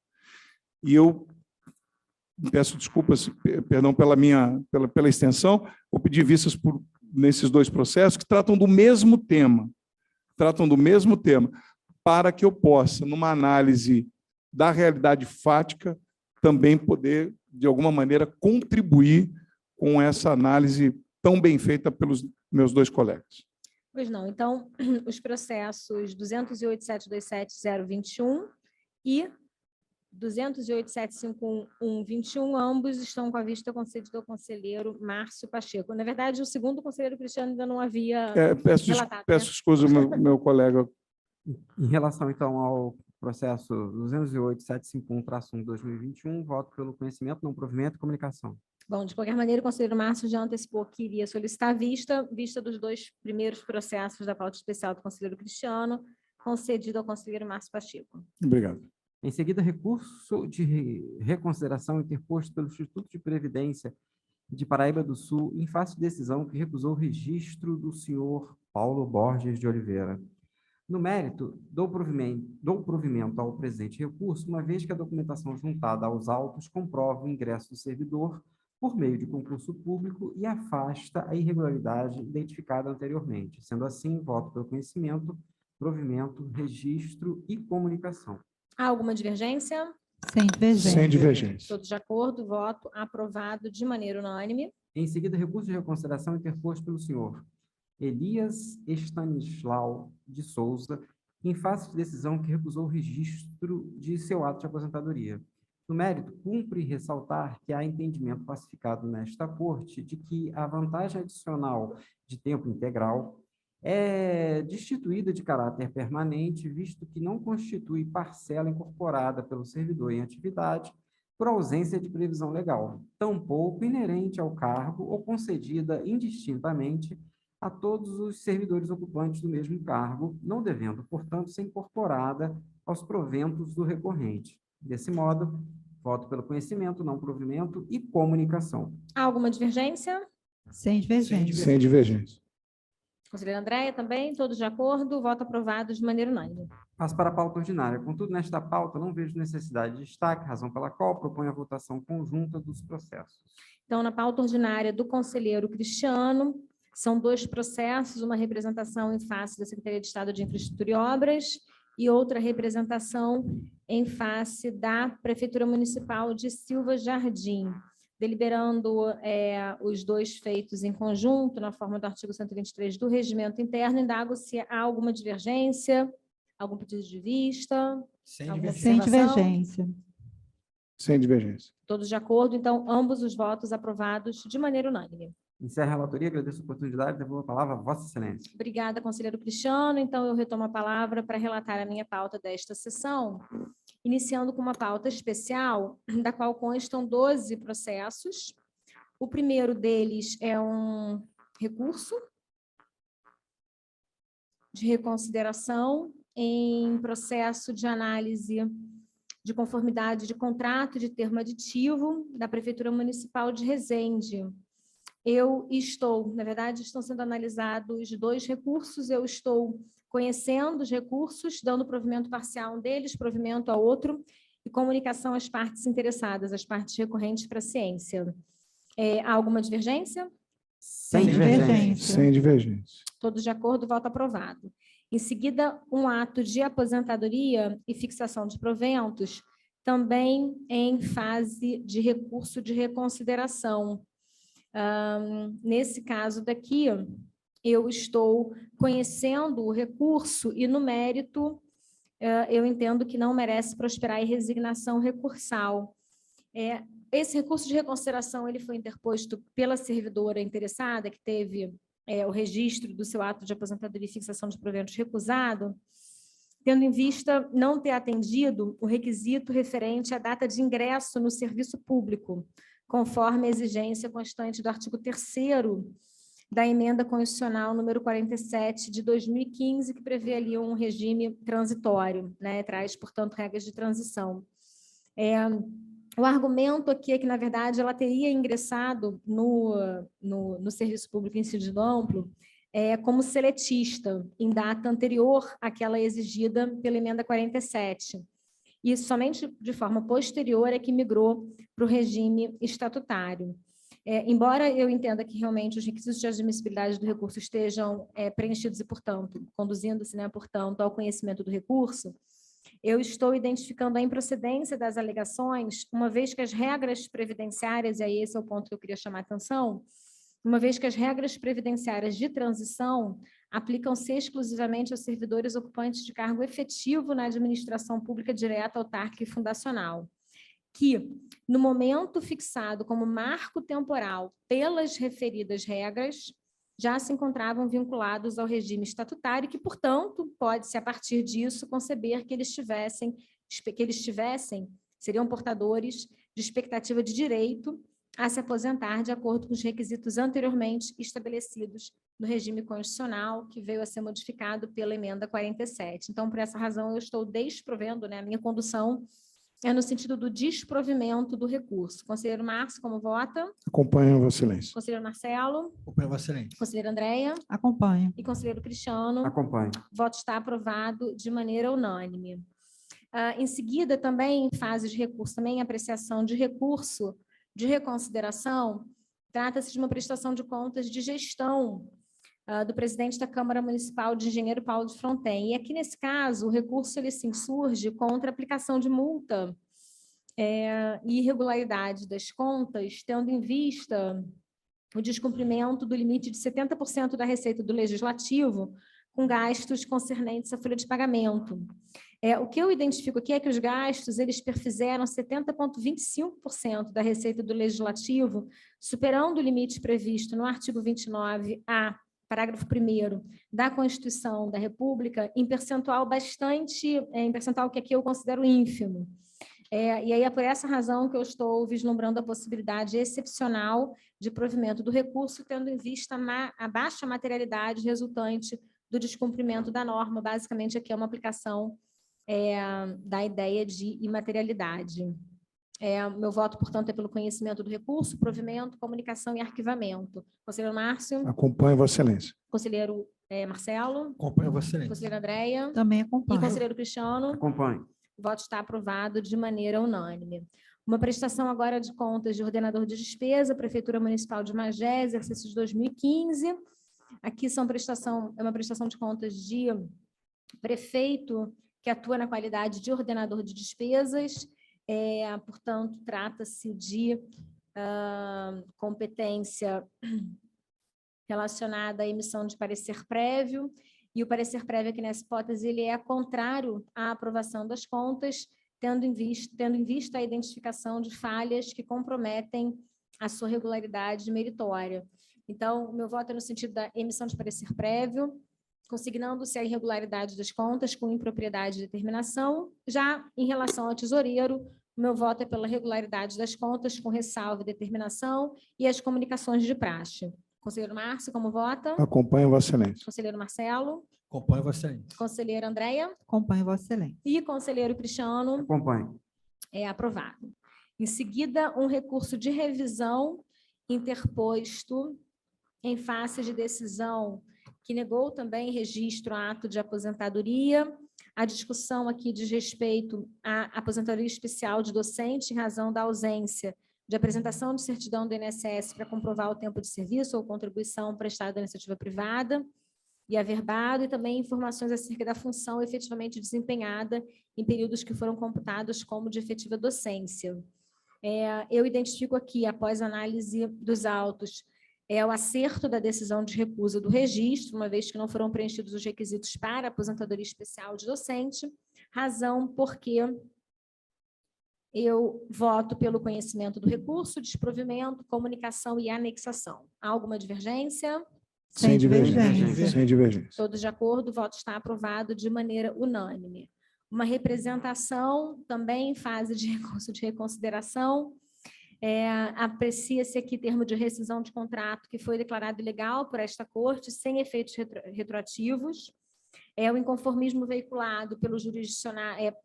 E eu peço desculpas, perdão pela extensão, vou pedir vistas nesses 2 processos que tratam do mesmo tema, para que eu possa, numa análise da realidade fática, também poder, de alguma maneira, contribuir com essa análise tão bem feita pelos meus 2 colegas. Pois não. Então, os processos 208.727.021 e 208.751.21, ambos estão com a vista concedida ao conselheiro Márcio Pacheco. Na verdade, o segundo conselheiro Cristiano ainda não havia relatado. Peço desculpas, meu colega. Em relação, então, ao processo 208.751/1/2021, voto pelo conhecimento, não provimento e comunicação. Bom, de qualquer maneira, o conselheiro Márcio já antecipou que iria solicitar vista dos dois primeiros processos da pauta especial do conselheiro Cristiano, concedido ao conselheiro Márcio Pacheco. Obrigado. Em seguida, recurso de reconsideração interposto pelo Instituto de Previdência de Paraíba do Sul, em face de decisão que recusou o registro do senhor Paulo Borges de Oliveira. No mérito, dou provimento ao presente recurso, uma vez que a documentação juntada aos autos comprova o ingresso do servidor por meio de concurso público e afasta a irregularidade identificada anteriormente. Sendo assim, voto pelo conhecimento, provimento, registro e comunicação. Há alguma divergência? Sem divergência. Sem divergência. Todos de acordo, voto aprovado de maneira unânime. Em seguida, recurso de reconsideração interposto pelo senhor Elias Estanislau de Souza, em face de decisão que recusou o registro de seu ato de aposentadoria. No mérito, cumpre ressaltar que há entendimento pacificado nesta corte de que a vantagem adicional de tempo integral é destituída de caráter permanente, visto que não constitui parcela incorporada pelo servidor em atividade por ausência de previsão legal, tampouco inerente ao cargo ou concedida indistintamente a todos os servidores ocupantes do mesmo cargo, não devendo, portanto, ser incorporada aos proventos do recorrente. Desse modo, voto pelo conhecimento, não provimento e comunicação. Há alguma divergência? Sem divergência. Sem divergência. Conselheira Andréia também, todos de acordo, voto aprovado de maneira unânime. Passo para a pauta ordinária. Contudo, nesta pauta, não vejo necessidade de destaque, razão pela qual proponho a votação conjunta dos processos. Então, na pauta ordinária do conselheiro Cristiano, são dois processos, uma representação em face da Secretaria de Estado de Infraestrutura e Obras e outra representação em face da Prefeitura Municipal de Silva Jardim, deliberando os dois feitos em conjunto, na forma do artigo 123 do Regimento Interno, indago se há alguma divergência, algum pedido de vista, Sem alguma divergência. Sem observação? divergência. Sem divergência. Todos de acordo, então, ambos os votos aprovados de maneira unânime. Encerro a relatoria, agradeço a oportunidade, devolvo a palavra a Vossa Excelência. Obrigada, conselheiro Cristiano. Então, eu retomo a palavra para relatar a minha pauta desta sessão, iniciando com uma pauta especial, da qual constam 12 processos. O primeiro deles é um recurso de reconsideração em processo de análise de conformidade de contrato de termo aditivo da Prefeitura Municipal de Resende. Na verdade, estão sendo analisados dois recursos, eu estou conhecendo os recursos, dando provimento parcial a um deles, provimento a outro, e comunicação às partes interessadas, às partes recorrentes para a ciência. Há alguma divergência? Sem divergência. Sem divergência. Todos de acordo, voto aprovado. Em seguida, um ato de aposentadoria e fixação de proventos, também em fase de recurso de reconsideração. Nesse caso daqui, eu estou conhecendo o recurso e, no mérito, eu entendo que não merece prosperar em resignação recursal. Esse recurso de reconsideração ele foi interposto pela servidora interessada, que teve o registro do seu ato de aposentadoria e fixação de proventos recusado, tendo em vista não ter atendido o requisito referente à data de ingresso no serviço público, conforme a exigência constante do artigo 3º da emenda constitucional número 47 de 2015, que prevê ali um regime transitório, né? Traz, portanto, regras de transição. O argumento aqui é que, na verdade, ela teria ingressado no serviço público em sentido amplo como seletista, em data anterior àquela exigida pela emenda 47. E somente de forma posterior é que migrou para o regime estatutário. Embora eu entenda que realmente os requisitos de admissibilidade do recurso estejam preenchidos e, portanto, conduzindo-se, né, portanto, ao conhecimento do recurso, eu estou identificando a improcedência das alegações, uma vez que as regras previdenciárias, e aí esse é o ponto que eu queria chamar a atenção, uma vez que as regras previdenciárias de transição aplicam-se exclusivamente aos servidores ocupantes de cargo efetivo na administração pública direta, autárquica e fundacional, que, no momento fixado como marco temporal pelas referidas regras, já se encontravam vinculados ao regime estatutário e que, portanto, pode-se, a partir disso, conceber que eles seriam portadores de expectativa de direito a se aposentar de acordo com os requisitos anteriormente estabelecidos no regime constitucional, que veio a ser modificado pela emenda 47. Então, por essa razão, eu estou desprovendo, né, a minha condução é no sentido do desprovimento do recurso. Conselheiro Márcio, como vota? Acompanho, Vossa Excelência. Conselheiro Marcelo? Acompanho, Vossa Excelência. Conselheiro Andréia? Acompanho. E conselheiro Cristiano? Acompanho. O voto está aprovado de maneira unânime. Em seguida, também em fase de recurso, também apreciação de recurso de reconsideração, trata-se de uma prestação de contas de gestão do presidente da Câmara Municipal de Engenheiro Paulo de Fronten. E aqui, nesse caso, o recurso ele se insurge contra a aplicação de multa e irregularidade das contas, tendo em vista o descumprimento do limite de 70% da receita do Legislativo com gastos concernentes à folha de pagamento. O que eu identifico aqui é que os gastos eles perfizeram 70,25% da receita do Legislativo, superando o limite previsto no artigo 29A, parágrafo 1º da Constituição da República, em percentual que aqui eu considero ínfimo. E aí é por essa razão que eu estou vislumbrando a possibilidade excepcional de provimento do recurso, tendo em vista a baixa materialidade resultante do descumprimento da norma. Basicamente, aqui é uma aplicação da ideia de imaterialidade. Meu voto, portanto, é pelo conhecimento do recurso, provimento, comunicação e arquivamento. Conselheiro Márcio? Acompanho, Vossa Excelência. Conselheiro Marcelo? Acompanho, Vossa Excelência. Conselheira Andréia? Também E acompanho. conselheiro Cristiano? Acompanho. O voto está aprovado de maneira unânime. Uma prestação agora de contas de ordenador de despesa, Prefeitura Municipal de Magé, exercício de 2015. Aqui é uma prestação de contas de prefeito que atua na qualidade de ordenador de despesas. Portanto, trata-se de competência relacionada à emissão de parecer prévio, e o parecer prévio aqui nessa hipótese ele é contrário à aprovação das contas, tendo em vista a identificação de falhas que comprometem a sua regularidade meritória. Então, o meu voto é no sentido da emissão de parecer prévio, consignando-se a irregularidade das contas com impropriedade de determinação. Já em relação ao tesoureiro, o meu voto é pela regularidade das contas com ressalva e determinação e as comunicações de praxe. Conselheiro Márcio, como vota? Acompanho, Vossa Excelência. Conselheiro Marcelo? Acompanho, Vossa Excelência. Conselheira Andréia? Acompanho, Vossa Excelência. E conselheiro Cristiano? Acompanho. É aprovado. Em seguida, um recurso de revisão interposto em face de decisão que negou também registro a ato de aposentadoria. A discussão aqui diz respeito à aposentadoria especial de docente em razão da ausência de apresentação de certidão do INSS para comprovar o tempo de serviço ou contribuição prestada à iniciativa privada e averbado, e também informações acerca da função efetivamente desempenhada em períodos que foram computados como de efetiva docência. Eu identifico aqui, após análise dos autos, o acerto da decisão de recusa do registro, uma vez que não foram preenchidos os requisitos para a aposentadoria especial de docente, razão porque eu voto pelo conhecimento do recurso, desprovimento, comunicação e anexação. Há alguma divergência? Sem divergência. Sem divergência. Todos de acordo, o voto está aprovado de maneira unânime. Uma representação, também em fase de recurso de reconsideração, aprecia-se aqui termo de rescisão de contrato que foi declarado ilegal por esta Corte, sem efeitos retroativos. O inconformismo veiculado pelo jurisdicionado,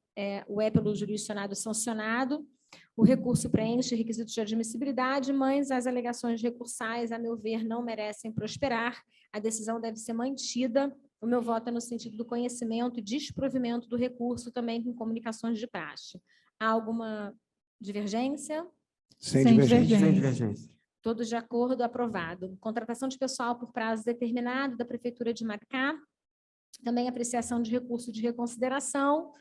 pelo jurisdicionado sancionado. O recurso preenche requisitos de admissibilidade, mas as alegações recursais, a meu ver, não merecem prosperar. A decisão deve ser mantida. O meu voto é no sentido do conhecimento e desprovimento do recurso, também com comunicações de praxe. Há alguma divergência? Sem divergência. Sem divergência. Todos de acordo, aprovado. Contratação de pessoal por prazo determinado da Prefeitura de Maricá. Também apreciação de recurso de reconsideração.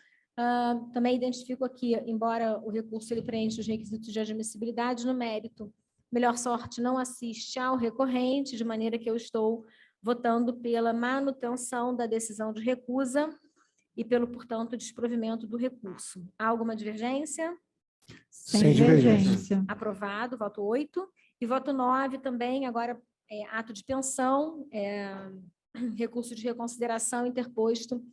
Também identifico aqui, embora o recurso ele preencha os requisitos de admissibilidade, no mérito melhor sorte não assiste ao recorrente, de maneira que eu estou votando pela manutenção da decisão de recusa e pelo, portanto, desprovimento do recurso. Há alguma divergência? Sem divergência. Aprovado, voto 8. E voto 9 também, agora ato de pensão, recurso de reconsideração interposto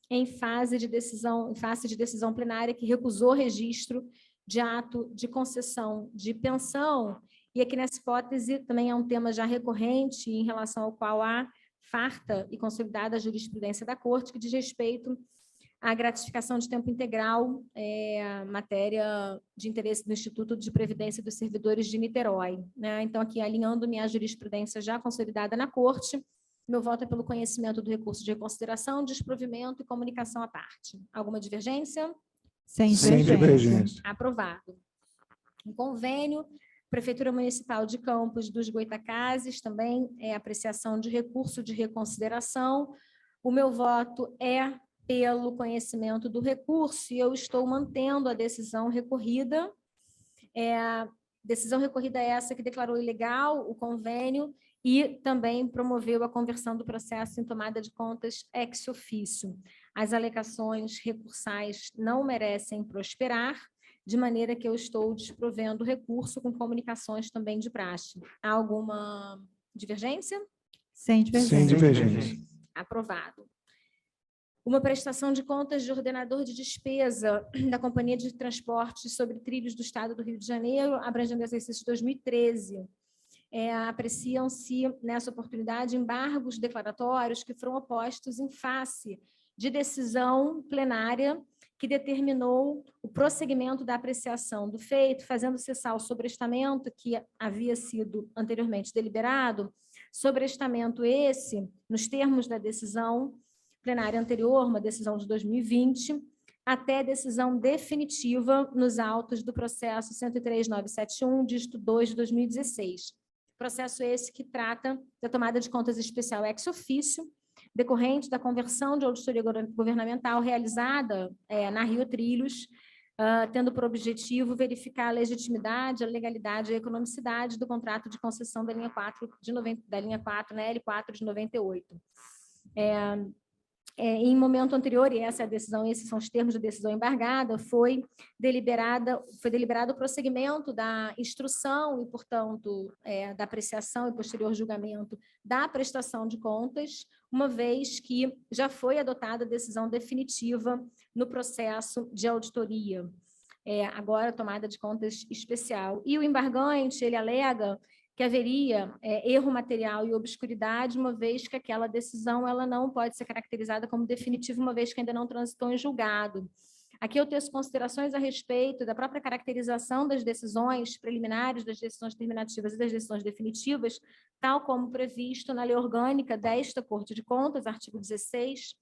em face de decisão plenária que recusou registro de ato de concessão de pensão. E aqui nessa hipótese também é um tema já recorrente em relação ao qual há farta e consolidada jurisprudência da Corte, que diz respeito à gratificação de tempo integral, matéria de interesse do Instituto de Previdência dos Servidores de Niterói, né? Então, aqui, alinhando-me à jurisprudência já consolidada na Corte, meu voto é pelo conhecimento do recurso de reconsideração, desprovimento e comunicação à parte. Alguma divergência? Sem Sem divergência. Aprovado. Um convênio, Prefeitura Municipal de Campos dos Goitacazes, também é apreciação de recurso de reconsideração. O meu voto é pelo conhecimento do recurso e eu estou mantendo a decisão recorrida. Decisão recorrida é essa que declarou ilegal o convênio e também promoveu a conversão do processo em tomada de contas ex officio. As alegações recursais não merecem prosperar, de maneira que eu estou desprovendo o recurso com comunicações também de praxe. Há alguma divergência? Sem Sem divergência. divergência. Aprovado. Uma prestação de contas de ordenador de despesa da Companhia de Transportes sobre Trilhos do Estado do Rio de Janeiro, abrangendo o exercício de 2013. Apreciam-se, nessa oportunidade, embargos declaratórios que foram opostos em face de decisão plenária que determinou o prosseguimento da apreciação do feito, fazendo cessar o sobrestamento que havia sido anteriormente deliberado, sobrestamento esse, nos termos da decisão plenária anterior, uma decisão de 2020, até decisão definitiva nos autos do processo 103.971, dígito 2 de 2016. Processo esse que trata da tomada de contas especial ex officio, decorrente da conversão de auditoria governamental realizada na Rio Trilhos, tendo por objetivo verificar a legitimidade, a legalidade e a economicidade do contrato de concessão da linha 4, né, L4 de 98. Em momento anterior, e essa é a decisão, esses são os termos da decisão embargada, foi deliberado o prosseguimento da instrução e, portanto, da apreciação e posterior julgamento da prestação de contas, uma vez que já foi adotada a decisão definitiva no processo de auditoria, agora tomada de contas especial. E o embargante, ele alega que haveria erro material e obscuridade, uma vez que aquela decisão ela não pode ser caracterizada como definitiva, uma vez que ainda não transitou em julgado. Aqui eu teço considerações a respeito da própria caracterização das decisões preliminares, das decisões terminativas e das decisões definitivas, tal como previsto na Lei Orgânica desta Corte de Contas, artigo 16,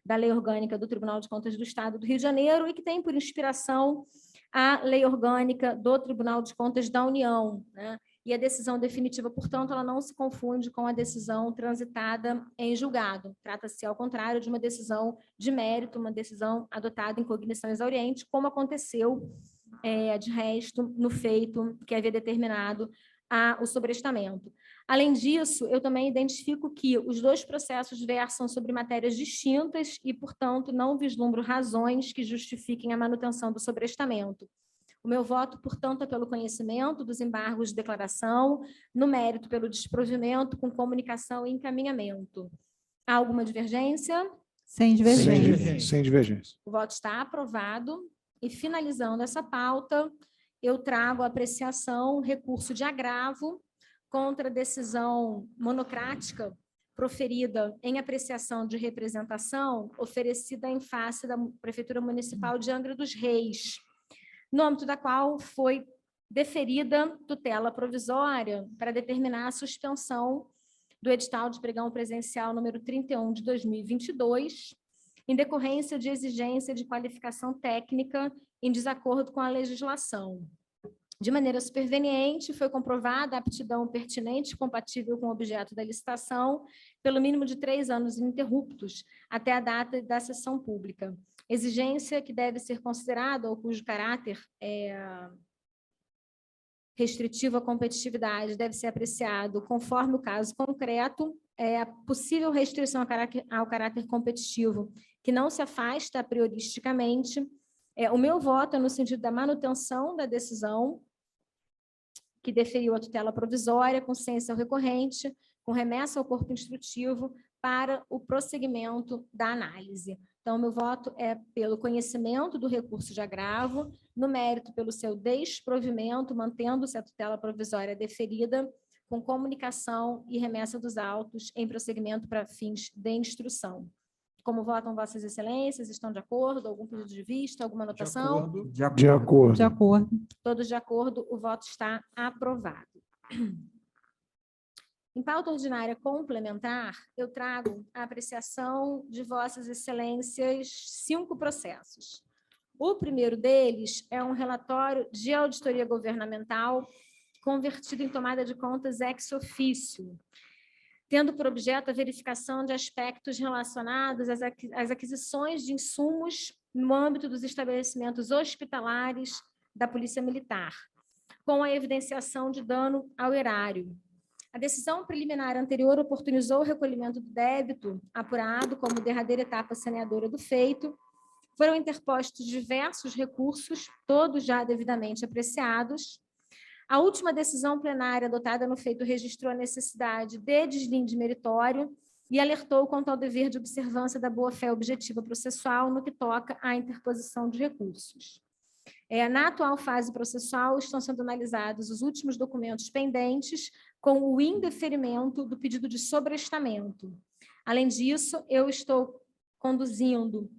da Lei Orgânica do Tribunal de Contas do Estado do Rio de Janeiro, e que tem por inspiração a Lei Orgânica do Tribunal de Contas da União, né? E a decisão definitiva, portanto, ela não se confunde com a decisão transitada em julgado. Trata-se, ao contrário, de uma decisão de mérito, uma decisão adotada em cognição exauriente, como aconteceu, de resto, no feito que havia determinado o sobrestamento. Além disso, eu também identifico que os dois processos versam sobre matérias distintas e, portanto, não vislumbro razões que justifiquem a manutenção do sobrestamento. O meu voto, portanto, é pelo conhecimento dos embargos de declaração, no mérito pelo desprovimento, com comunicação e encaminhamento. Há alguma divergência? Sem divergência. Sem divergência. O voto está aprovado. E, finalizando essa pauta, eu trago a apreciação, recurso de agravo contra a decisão monocrática proferida em apreciação de representação oferecida em face da Prefeitura Municipal de Angra dos Reis, no âmbito da qual foi deferida tutela provisória para determinar a suspensão do edital de pregão presencial número 31 de 2022, em decorrência de exigência de qualificação técnica em desacordo com a legislação. De maneira superveniente, foi comprovada a aptidão pertinente e compatível com o objeto da licitação, pelo mínimo de 3 anos ininterruptos, até a data da sessão pública. Exigência que deve ser considerada, ou cujo caráter restritivo à competitividade deve ser apreciado conforme o caso concreto, a possível restrição ao caráter competitivo, que não se afasta a prioristicamente. O meu voto é no sentido da manutenção da decisão que deferiu a tutela provisória, com ciência ao recorrente, com remessa ao corpo instrutivo, para o prosseguimento da análise. Então, meu voto é pelo conhecimento do recurso de agravo, no mérito pelo seu desprovimento, mantendo-se a tutela provisória deferida, com comunicação e remessa dos autos em prosseguimento para fins de instrução. Como votam vossas excelências? Estão de acordo? Algum pedido de vista? Alguma anotação? De acordo. De acordo. Todos de acordo, o voto está aprovado. Em pauta ordinária complementar, eu trago a apreciação de vossas excelências 5 processos. O primeiro deles é um relatório de auditoria governamental convertido em tomada de contas ex officio, tendo por objeto a verificação de aspectos relacionados às aquisições de insumos no âmbito dos estabelecimentos hospitalares da Polícia Militar, com a evidenciação de dano ao erário. A decisão preliminar anterior oportunizou o recolhimento do débito apurado como derradeira etapa saneadora do feito. Foram interpostos diversos recursos, todos já devidamente apreciados. A última decisão plenária adotada no feito registrou a necessidade de deslinde meritório e alertou quanto ao dever de observância da boa-fé objetiva processual no que toca à interposição de recursos. Na atual fase processual, estão sendo analisados os últimos documentos pendentes com o indeferimento do pedido de sobrestamento. Além disso, eu estou conduzindo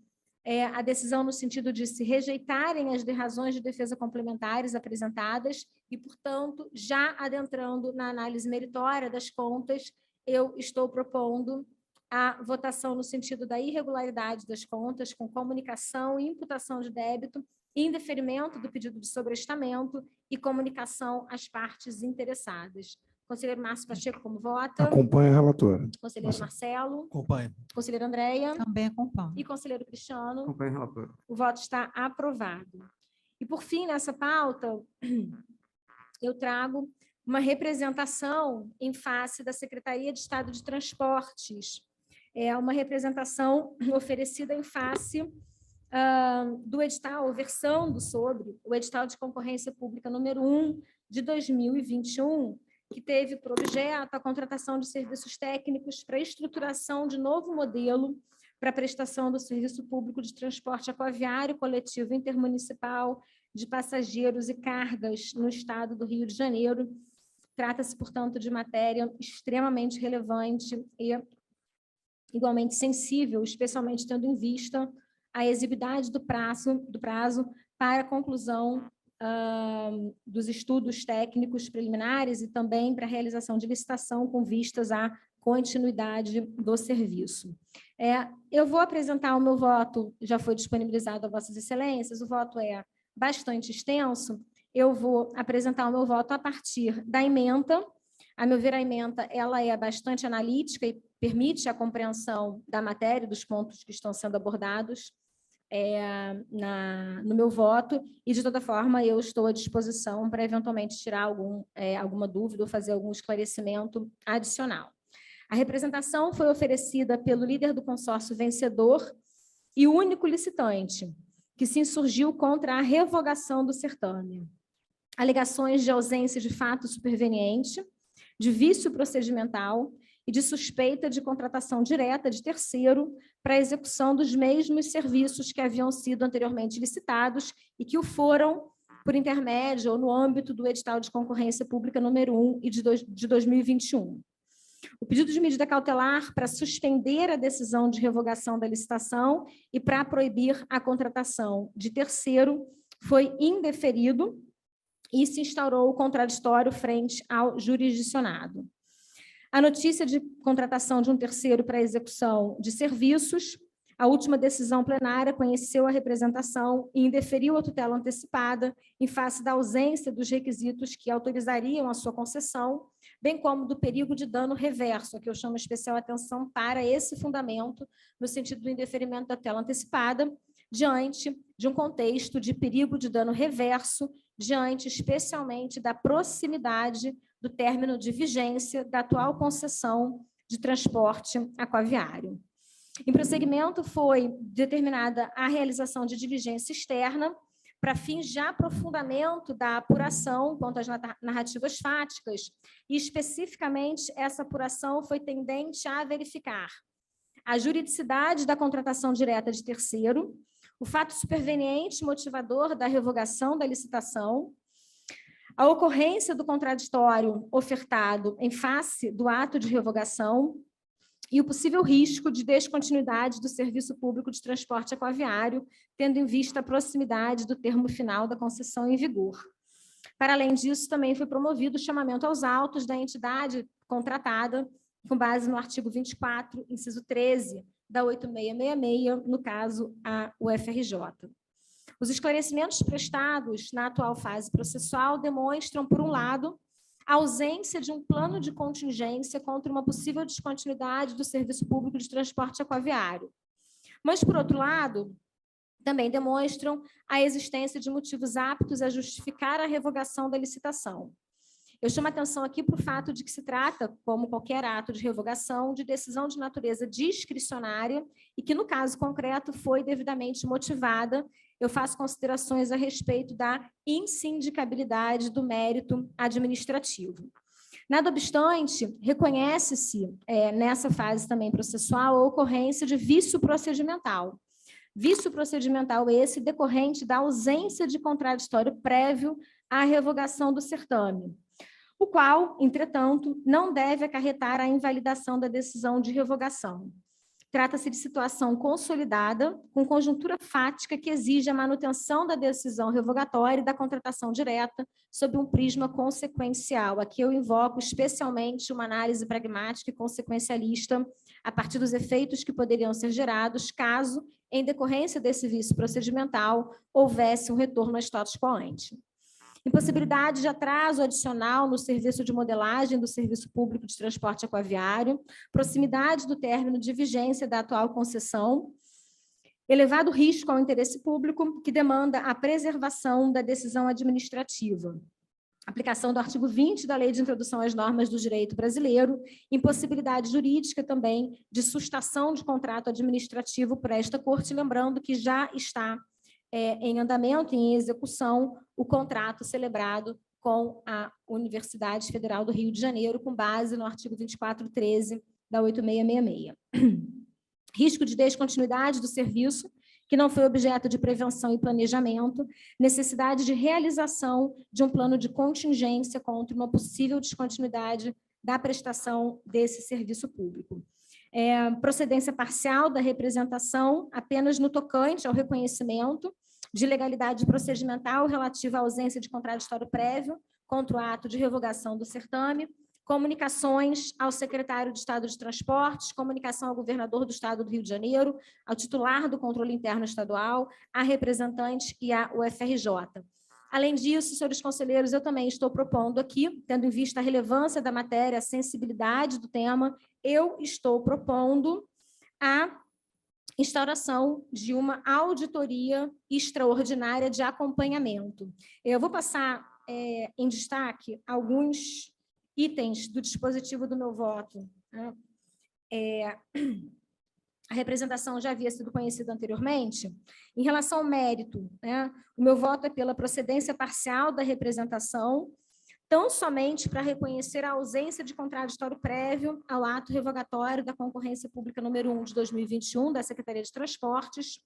a decisão no sentido de se rejeitarem as razões de defesa complementares apresentadas e, portanto, já adentrando na análise meritória das contas, eu estou propondo a votação no sentido da irregularidade das contas, com comunicação e imputação de débito, indeferimento do pedido de sobrestamento e comunicação às partes interessadas. Conselheiro Márcio Pacheco, como vota? Acompanha a relatora. Conselheiro Marcelo? Acompanho. Conselheira Andréia? Também acompanho. E conselheiro Cristiano? Acompanho o relator. O voto está aprovado. E, por fim, nessa pauta, eu trago uma representação em face da Secretaria de Estado de Transportes. É uma representação oferecida em face do edital, ou versando sobre o edital de concorrência pública número 1 de 2021, que teve por objeto a contratação de serviços técnicos para a estruturação de novo modelo para a prestação do serviço público de transporte aquaviário coletivo intermunicipal de passageiros e cargas no estado do Rio de Janeiro. Trata-se, portanto, de matéria extremamente relevante e igualmente sensível, especialmente tendo em vista a exiguidade do prazo para a conclusão dos estudos técnicos preliminares e também para a realização de licitação com vistas à continuidade do serviço. Eu vou apresentar o meu voto, já foi disponibilizado a vossas excelências, o voto é bastante extenso. Eu vou apresentar o meu voto a partir da ementa. A meu ver, a ementa ela é bastante analítica e permite a compreensão da matéria, dos pontos que estão sendo abordados no meu voto, e, de toda forma, eu estou à disposição para, eventualmente, tirar alguma dúvida ou fazer algum esclarecimento adicional. A representação foi oferecida pelo líder do consórcio vencedor e único licitante, que se insurgiu contra a revogação do certame. Alegações de ausência de fato superveniente, de vício procedimental e de suspeita de contratação direta de terceiro para a execução dos mesmos serviços que haviam sido anteriormente licitados e que o foram por intermédio ou no âmbito do edital de concorrência pública número 1 de 2021. O pedido de medida cautelar para suspender a decisão de revogação da licitação e para proibir a contratação de terceiro foi indeferido e se instaurou o contraditório frente ao jurisdicionado. A notícia de contratação de um terceiro para execução de serviços, a última decisão plenária conheceu a representação e indeferiu a tutela antecipada em face da ausência dos requisitos que autorizariam a sua concessão, bem como do perigo de dano reverso, a que eu chamo especial atenção para esse fundamento, no sentido do indeferimento da tutela antecipada, diante de um contexto de perigo de dano reverso diante especialmente da proximidade do término de vigência da atual concessão de transporte aquaviário. Em prosseguimento, foi determinada a realização de diligência externa para fins de aprofundamento da apuração quanto às narrativas fáticas, e especificamente essa apuração foi tendente a verificar a juridicidade da contratação direta de terceiro, o fato superveniente motivador da revogação da licitação, a ocorrência do contraditório ofertado em face do ato de revogação e o possível risco de descontinuidade do serviço público de transporte aquaviário, tendo em vista a proximidade do termo final da concessão em vigor. Para além disso, também foi promovido o chamamento aos autos da entidade contratada, com base no artigo 24, inciso 13, da 8666, no caso, a UFRJ. Os esclarecimentos prestados na atual fase processual demonstram, por um lado, a ausência de um plano de contingência contra uma possível descontinuidade do serviço público de transporte aquaviário. Mas, por outro lado, também demonstram a existência de motivos aptos a justificar a revogação da licitação. Eu chamo a atenção aqui para o fato de que se trata, como qualquer ato de revogação, de decisão de natureza discricionária e que, no caso concreto, foi devidamente motivada. Eu faço considerações a respeito da insindicabilidade do mérito administrativo. Nada obstante, reconhece-se, nessa fase também processual, a ocorrência de vício procedimental. Vício procedimental esse decorrente da ausência de contraditório prévio à revogação do certame, o qual, entretanto, não deve acarretar a invalidação da decisão de revogação. Trata-se de situação consolidada, com conjuntura fática que exige a manutenção da decisão revogatória e da contratação direta sob um prisma consequencial. Aqui eu invoco especialmente uma análise pragmática e consequencialista a partir dos efeitos que poderiam ser gerados caso, em decorrência desse vício procedimental, houvesse um retorno ao status quo ante. Impossibilidade de atraso adicional no serviço de modelagem do serviço público de transporte aquaviário, proximidade do término de vigência da atual concessão, elevado risco ao interesse público, que demanda a preservação da decisão administrativa. Aplicação do artigo 20 da Lei de Introdução às Normas do Direito Brasileiro, impossibilidade jurídica também de sustação de contrato administrativo por esta Corte, lembrando que já está em andamento, em execução, o contrato celebrado com a Universidade Federal do Rio de Janeiro, com base no artigo 2413 da 8666. Risco de descontinuidade do serviço, que não foi objeto de prevenção e planejamento, necessidade de realização de um plano de contingência contra uma possível descontinuidade da prestação desse serviço público. Procedência parcial da representação apenas no tocante ao reconhecimento de legalidade procedimental relativa à ausência de contraditório prévio contra o ato de revogação do certame, comunicações ao secretário de Estado de Transportes, comunicação ao governador do Estado do Rio de Janeiro, ao titular do controle interno estadual, a representantes e à UFRJ. Além disso, senhores conselheiros, eu também estou propondo aqui, tendo em vista a relevância da matéria, a sensibilidade do tema, eu estou propondo a instauração de uma auditoria extraordinária de acompanhamento. Eu vou passar em destaque alguns itens do dispositivo do meu voto. A representação já havia sido conhecida anteriormente. Em relação ao mérito, o meu voto é pela procedência parcial da representação, tão somente para reconhecer a ausência de contraditório prévio ao ato revogatório da concorrência pública número 1 de 2021 da Secretaria de Transportes,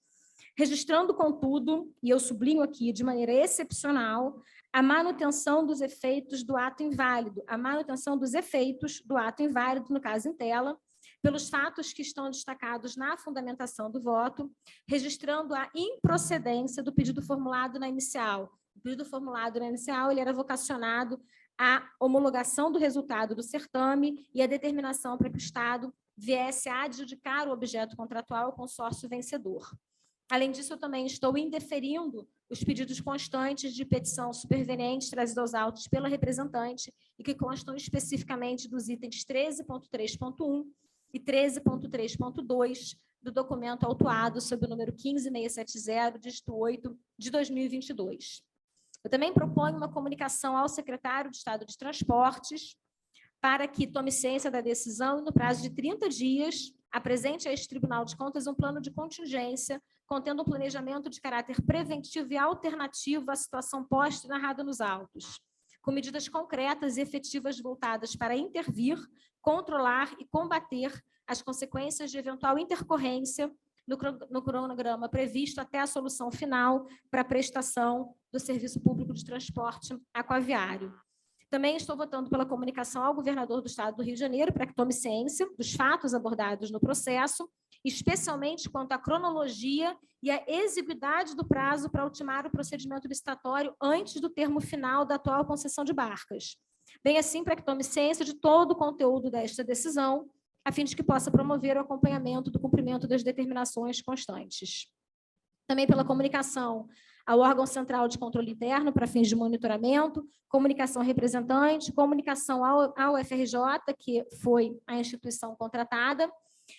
registrando, contudo, e eu sublinho aqui de maneira excepcional, a manutenção dos efeitos do ato inválido, no caso em tela, pelos fatos que estão destacados na fundamentação do voto, registrando a improcedência do pedido formulado na inicial. O pedido formulado na inicial ele era vocacionado à homologação do resultado do certame e à determinação para que o Estado viesse a adjudicar o objeto contratual ao consórcio vencedor. Além disso, eu também estou indeferindo os pedidos constantes de petição superveniente trazidos aos autos pela representante e que constam especificamente dos itens 13.3.1 e 13.3.2 do documento autuado sob o número 15670, dígito 8, de 2022. Eu também proponho uma comunicação ao secretário de Estado de Transportes para que tome ciência da decisão e, no prazo de 30 dias, apresente a este Tribunal de Contas um plano de contingência contendo um planejamento de caráter preventivo e alternativo à situação posta e narrada nos autos, com medidas concretas e efetivas voltadas para intervir, controlar e combater as consequências de eventual intercorrência no cronograma previsto até a solução final para a prestação do serviço público de transporte aquaviário. Também estou votando pela comunicação ao governador do Estado do Rio de Janeiro para que tome ciência dos fatos abordados no processo, especialmente quanto à cronologia e à exiguidade do prazo para ultimar o procedimento licitatório antes do termo final da atual concessão de barcas. Bem assim, para que tome ciência de todo o conteúdo desta decisão, a fim de que possa promover o acompanhamento do cumprimento das determinações constantes. Também pela comunicação ao órgão central de controle interno para fins de monitoramento, comunicação representante, comunicação ao FRJ, que foi a instituição contratada,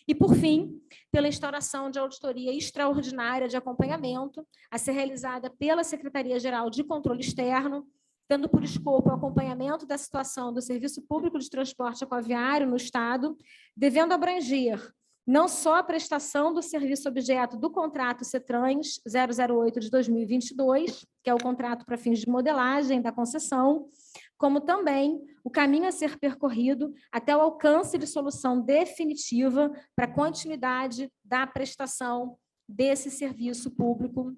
e, por fim, pela instauração de auditoria extraordinária de acompanhamento, a ser realizada pela Secretaria-Geral de Controle Externo, tendo por escopo o acompanhamento da situação do Serviço Público de Transporte Aquaviário no Estado, devendo abranger não só a prestação do serviço objeto do contrato CETRANS 008 de 2022, que é o contrato para fins de modelagem da concessão, como também o caminho a ser percorrido até o alcance de solução definitiva para a continuidade da prestação desse serviço público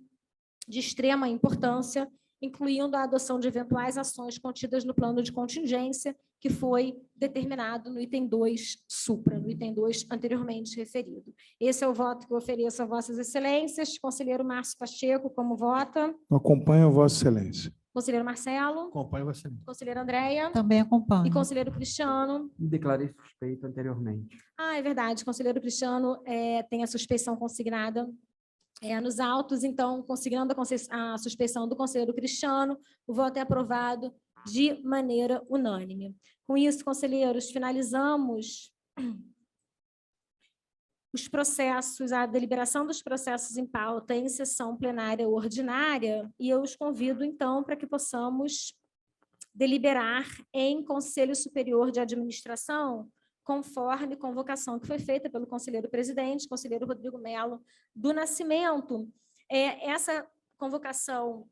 de extrema importância, incluindo a adoção de eventuais ações contidas no plano de contingência, que foi determinado no item 2 supra, no item 2 anteriormente referido. Esse é o voto que eu ofereço a Vossas Excelências. Conselheiro Márcio Pacheco, como vota? Acompanho Vossa Excelência. Conselheiro Marcelo? Acompanho você. Conselheira Andréia? Também acompanho. E conselheiro Cristiano? Me declarei suspeito anteriormente. Ah, é verdade. Conselheiro Cristiano tem a suspeição consignada nos autos, então, consignando a suspeição do conselheiro Cristiano, o voto é aprovado de maneira unânime. Com isso, conselheiros, finalizamos os processos, a deliberação dos processos em pauta em sessão plenária ordinária, e eu os convido, então, para que possamos deliberar em Conselho Superior de Administração, conforme convocação que foi feita pelo conselheiro presidente, conselheiro Rodrigo Melo do Nascimento. Essa convocação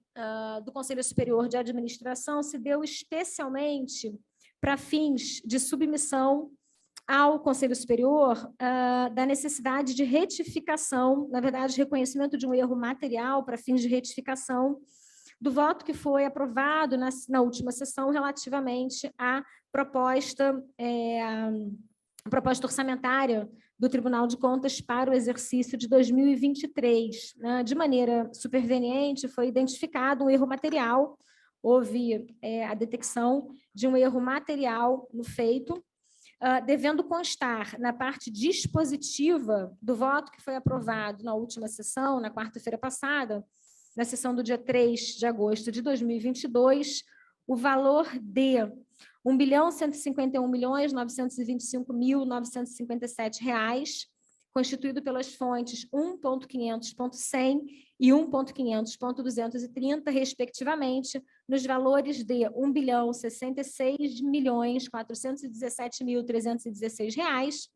do Conselho Superior de Administração se deu especialmente para fins de submissão ao Conselho Superior da necessidade de retificação, na verdade, reconhecimento de um erro material para fins de retificação do voto que foi aprovado na última sessão relativamente à proposta orçamentária do Tribunal de Contas para o exercício de 2023. De maneira superveniente, foi identificado um erro material, houve a detecção de um erro material no feito, devendo constar na parte dispositiva do voto que foi aprovado na última sessão, na quarta-feira passada, na sessão do dia 3 de agosto de 2022, o valor de R$ 1.151.925.957, constituído pelas fontes 1.500.100 e 1.500.230, respectivamente, nos valores de R$ 1.066.417.316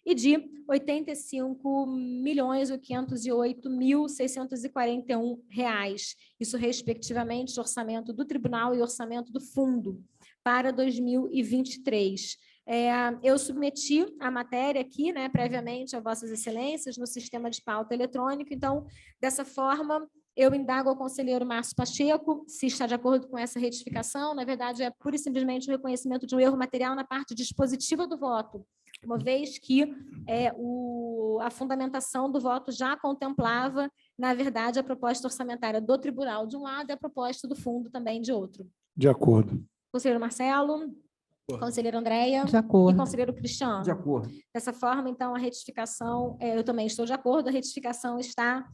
e de R$ 85.808.641. Isso, respectivamente, orçamento do Tribunal e orçamento do Fundo para 2023. Eu submeti a matéria aqui, previamente a Vossas Excelências, no sistema de pauta eletrônico. Então, dessa forma, eu indago ao conselheiro Márcio Pacheco se está de acordo com essa retificação. Na verdade, é pura e simplesmente o reconhecimento de um erro material na parte dispositiva do voto, uma vez que a fundamentação do voto já contemplava, na verdade, a proposta orçamentária do tribunal de um lado e a proposta do fundo também de outro. De acordo. Conselheiro Marcelo, conselheira Andréia De acordo. e conselheiro Cristiano. De acordo. Dessa forma, então, a retificação, eu também estou de acordo, a retificação está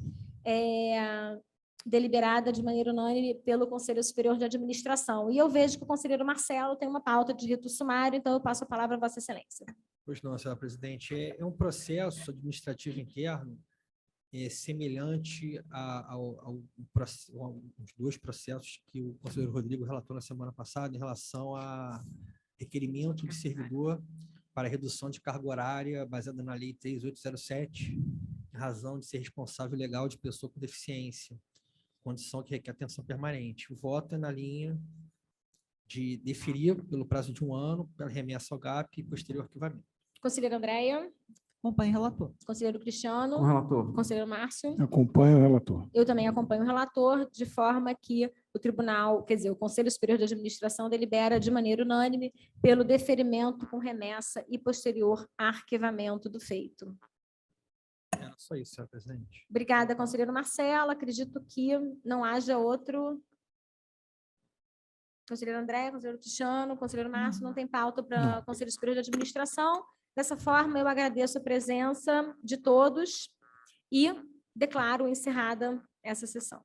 deliberada de maneira unânime pelo Conselho Superior de Administração. E eu vejo que o conselheiro Marcelo tem uma pauta de rito sumário, então eu passo a palavra a Vossa Excelência. Pois não, senhora presidente. É um processo administrativo interno semelhante aos dois processos que o conselheiro Rodrigo relatou na semana passada em relação a requerimento de servidor para redução de carga horária baseada na Lei 3.807, em razão de ser responsável legal de pessoa com deficiência, condição que requer atenção permanente. O voto é na linha de deferir pelo prazo de 1 ano, pela remessa ao GAP e posterior arquivamento. Conselheira Andréia, Acompanho o relator. conselheiro Com o Cristiano, relator. conselheiro Márcio. Acompanho o relator. Eu também acompanho o relator, de forma que o tribunal, quer dizer, o Conselho Superior de Administração delibera de maneira unânime pelo deferimento com remessa e posterior arquivamento do feito. Era só isso, senhora presidente. Obrigada, conselheiro Marcelo. Acredito que não haja outro. Conselheiro André, conselheiro Cristiano, conselheiro Márcio, não tem pauta para o Conselho Superior de Administração. Dessa forma, eu agradeço a presença de todos e declaro encerrada essa sessão.